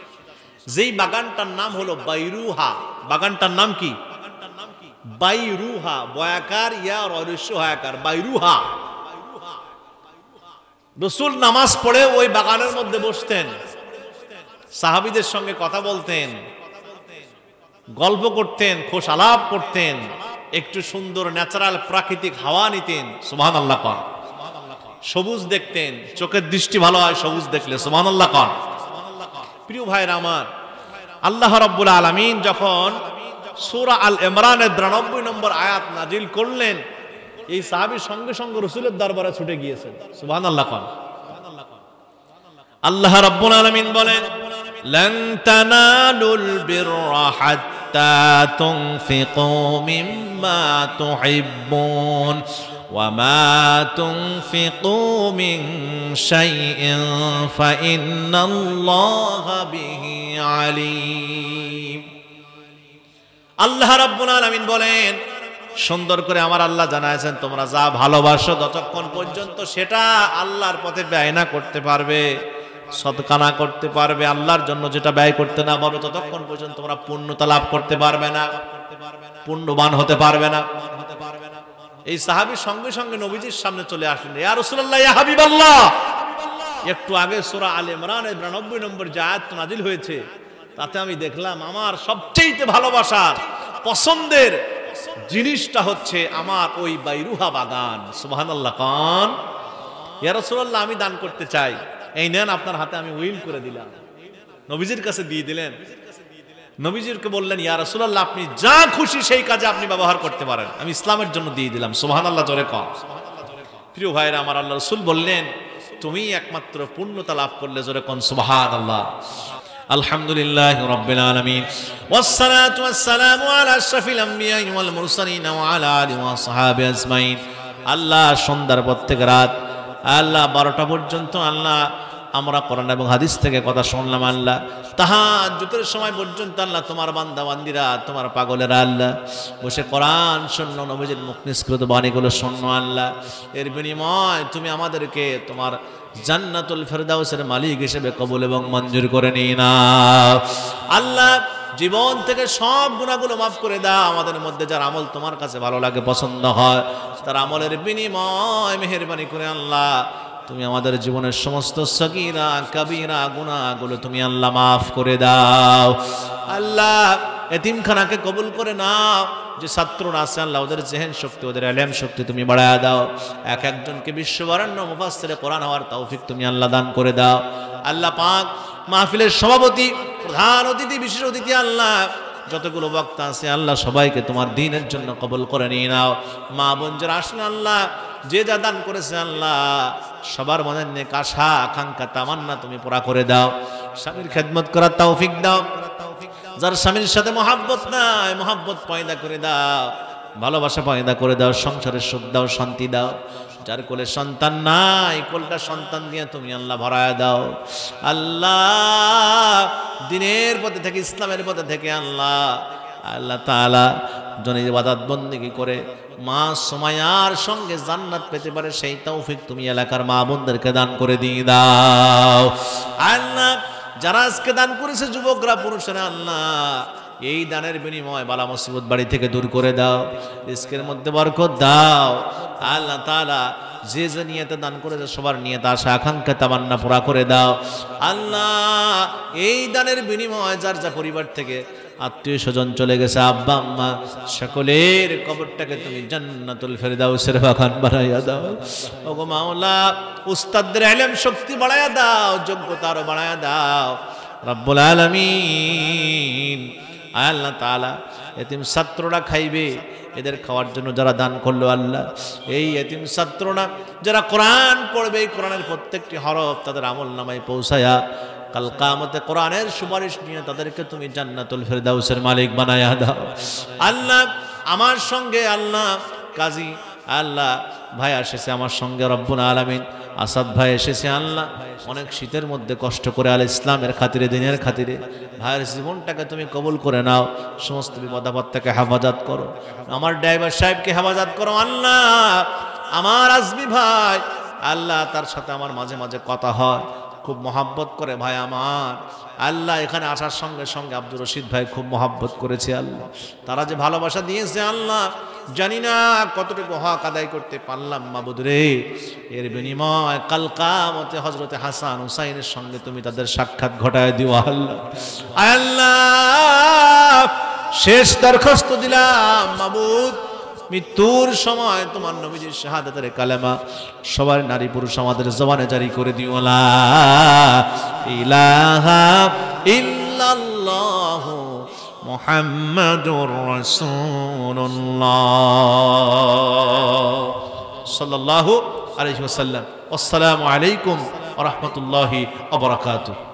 যেই বাগানটার নাম হলো বাইরুহা। বাগানটার নাম কি? বাইরুহা, বয়াকার ইয়া রয়স্য হায়াকার, বাইরুহা। রাসূল নামাজ পড়ে ওই বাগানের মধ্যে বসতেন, সাহাবীদের সঙ্গে কথা বলতেন, গল্প করতেন, খোশ আলাপ করতেন, একটু সুন্দর ন্যাচারাল প্রাকৃতিক হাওয়া নিতেন। সুবহানাল্লাহ কোন। সবুজ দেখতেন, চোখের দৃষ্টি ভালো হয় সবুজ দেখলে। সুবহানাল্লাহ কোন। প্রিয় ভাইরা আমার, আল্লাহ রাব্বুল আলামিন যখন সূরা আল ইমরানের 93 নম্বর আয়াত নাজিল করলেন, এই সাহাবী সঙ্গে সঙ্গে রাসূলের দরবারে ছুটে গিয়েছেন। সুবহানাল্লাহ কোন। আল্লাহ রাব্বুল আলামিন বলেন, লান তানালুল বিররা হাত্তা তুনফিকু মিম্মা তুহিব্বুন ওয়া মা তুনফিকু মিন শাইইন ফাইন্নাল্লাহা বিহি আলীম। আল্লাহ রাব্বুল আলামিন বলেন, সুন্দর করে আমার আল্লাহ জানাইছেন তোমরা যা ভালোবাসো যতক্ষণ পর্যন্ত সেটা আল্লাহর পথে ব্যয় না করতে পারবে, সদকা না করতে পারবে, আল্লাহর জন্য যেটা ব্যয় করতে না পারবে, ততক্ষণ পর্যন্ত তোমরা পূর্ণতা লাভ করতে পারবে না, পূর্ণবান হতে পারবে না। এই সাহাবী সঙ্গে সঙ্গে নবীজির সামনে চলে আসলেন, ইয়া রাসূলুল্লাহ, ইয়া হাবিবাল্লাহ। একটু আগে সূরা আল ইমরানের 92 নম্বর যে আয়াত নাযিল হয়েছে, তাতে আমি দেখলাম আমার সবচেয়ে ভালোবাসার পছন্দের জিনিসটা হচ্ছে আমার ওই বাইরুহা বাগান। সুবহানাল্লাহ কোন। ইয়া রাসূলুল্লাহ, আমি দান করতে চাই, এই নেন আপনার হাতে আমি উইল করে দিলাম। নবীজির কাছে দিয়ে দিলেন। নবীজিকে বললেন, ইয়া রাসূলুল্লাহ, আপনি যা খুশি সেই কাজে আপনি ব্যবহার করতে পারেন, আমি ইসলামের জন্য দিয়ে দিলাম। সুবহানাল্লাহ জোরে কম। প্রিয় ভাইরা আমার, আল্লাহ রাসূল বললেন তুমি একমাত্র পূর্ণতা লাভ করলে। জোরে কোন সুবহানাল্লাহ। আলহামদুলিল্লাহি রাব্বিল আলামিন ওয়াসসালাতু ওয়াসসালামু আলা আশরাফিল আমবিয়া ওয়াল মুরসালিন ওয়া আলা আলিহি ওয়া সাহবিহি আজমাইন। আল্লাহ সন্ধ্যার পর থেকে রাত আল্লাহ 12টা পর্যন্ত আল্লাহ আমরা কোরআন এবং হাদিস থেকে কথা শুনলাম আল্লাহ। তাহাজ্জুদের সময় পর্যন্ত আল্লাহ তোমার বান্দা বান্দিরা, তোমার পাগলেরা আল্লাহ বসে কোরআন শুনলো, নবীজির মুখ নিঃসৃত বাণীগুলো শুনলো আল্লাহ। এর বিনিময় তুমি আমাদেরকে তোমার জান্নাতুল ফেরদাউসের মালিক হিসেবে কবুল এবং মঞ্জুর করে নিই না আল্লাহ। জীবন থেকে সব গুনাহগুলো মাফ করে দাও। আমাদের মধ্যে যার আমল তোমার কাছে ভালো লাগে, পছন্দ হয়, তার আমলের বিনিময় মেহেরবানি করে আল্লাহ তুমি আমাদের জীবনের সমস্ত সগীরা কবিরা গুনাহগুলো তুমি আল্লাহ মাফ করে দাও আল্লাহ। এতিমখানাকে কবুল করে নাও। যে ছাত্ররা আছে আল্লাহ ওদের জেহেন শক্তি, ওদের ইলম শক্তি তুমি বাড়ায়া দাও। এক একজনকে বিশ্ববরেণ্য মুফাসসিরে কোরআন হওয়ার তৌফিক তুমি আল্লাহ দান করে দাও আল্লাহ পাক। মাহফিলের সভাপতি, প্রধান অতিথি, বিশেষ অতিথি আল্লাহ যতগুলো বক্তা আছে আল্লাহ সবাইকে তোমার দ্বীনের জন্য কবুল করে নিয়ে নাও। মা বোন যারা আসলে আল্লাহ যে যা দান করেছে আল্লাহ সবার মনের নেক আশা আকাঙ্ক্ষা তামান্না তুমি পুরা করে দাও। স্বামীর খেদমত করার তৌফিক দাও। যার স্বামীর সাথে মহাব্বত নাই, মহাব্বত পয়দা করে দাও, ভালোবাসা পয়দা করে দাও, সংসারের সুখ দাও, শান্তি দাও। যার কোলে সন্তান নাই, কোলটা সন্তান দিয়ে তুমি আল্লাহ ভরায় দাও আল্লাহ। দ্বীনের পথে থেকে, ইসলামের পথে থেকে আল্লাহ আল্লাহ তাআলা জনের ইবাদত বন্দেগী করে মা সুমাইয়ার সঙ্গে জান্নাত পেতে পারে সেই তৌফিক তুমি এলাকার মা বোনদেরকে দান করে দিয়ে দাও আল্লাহ। যারা আজকে দান করেছে যুবকরা, পুরুষরা আল্লাহ এই দানের বিনিময় বালা মুসিবত বাড়ি থেকে দূর করে দাও, রিজকের মধ্যে বরকত দাও আল্লাহ তাআলা। যে যে নিয়তে দান করেছে সবার নিয়ত আশা আকাঙ্ক্ষা তামান্না পুরা করে দাও আল্লাহ। এই দানের বিনিময় যার যা পরিবার থেকে আত্মীয় স্বজন চলে গেছে, আব্বা আম্মা, সকলের কবরটাকে তুমি জান্নাতুল ফেরদাউসের বাগান বানাইয়া দাও। ওগো মাওলা, উস্তাদদের ইলম শক্তি বাড়ায়া দাও, যোগ্যতা আরো বাড়ায়া দাও রব্বুল আলামিন আল্লাহ তাআলা। এতিম ছাত্ররা খাইবে, এদের খাওয়ার জন্য যারা দান করলো আল্লাহ, এই এতিম ছাত্ররা যারা কোরআন পড়বে, এই কোরআনের প্রত্যেকটি হরফ তাদের আমল নামায় পৌঁছায়া কাল কিয়ামতে কোরআনের সুপারিশ নিয়ে তাদেরকে তুমি জান্নাতুল ফেরদাউসের মালিক বানায়া দাও আল্লাহ। আমার সঙ্গে আল্লাহ কাজী আল্লাহ ভাই এসেছে আমার সঙ্গে রব্বুল আলামিন, আসাদ ভাই এসেছে আল্লাহ অনেক শীতের মধ্যে কষ্ট করে আল ইসলামের খাতিরে, দিনের খাতিরে ভাইয়ের জীবনটাকে তুমি কবুল করে নাও। সমস্ত বিপদ আপদ থেকে হেফাজত করো, আমার ড্রাইভার সাহেবকে হেফাজত করো আল্লাহ। আমার আজমি ভাই আল্লাহ, তার সাথে আমার মাঝে মাঝে কথা হয়, খুব মহাব্বত করে ভাই আমার আল্লাহ। এখানে আসার সঙ্গে সঙ্গে আব্দুর রশিদ ভাই খুব মহাব্বত করেছে আল্লাহ। তারা যে ভালোবাসা দিয়েছে আল্লাহ, জানি না কতটুকু হক আদায় করতে পারলাম মাবুদ রে। এর বিনিময় কাল কিয়ামতে হযরতে হাসান হুসাইনের সঙ্গে তুমি তাদের সাক্ষাৎ ঘটায় দিও আল্লাহ। আল্লাহ শেষ দরখাস্ত দিলাম মাবুদ, মৃত্যুর সময় তোমার নবীজির শাহাদাতের কালেমা সবার নারী পুরুষ আমাদের জবানে জারি করে দিও লা ইলাহা ইল্লাল্লাহু মুহাম্মাদুর রাসূলুল্লাহ সাল্লাল্লাহু আলাইহি ওয়াসাল্লাম। আসসালামু আলাইকুম ওয়া রাহমাতুল্লাহি ওয়া বারাকাতুহু।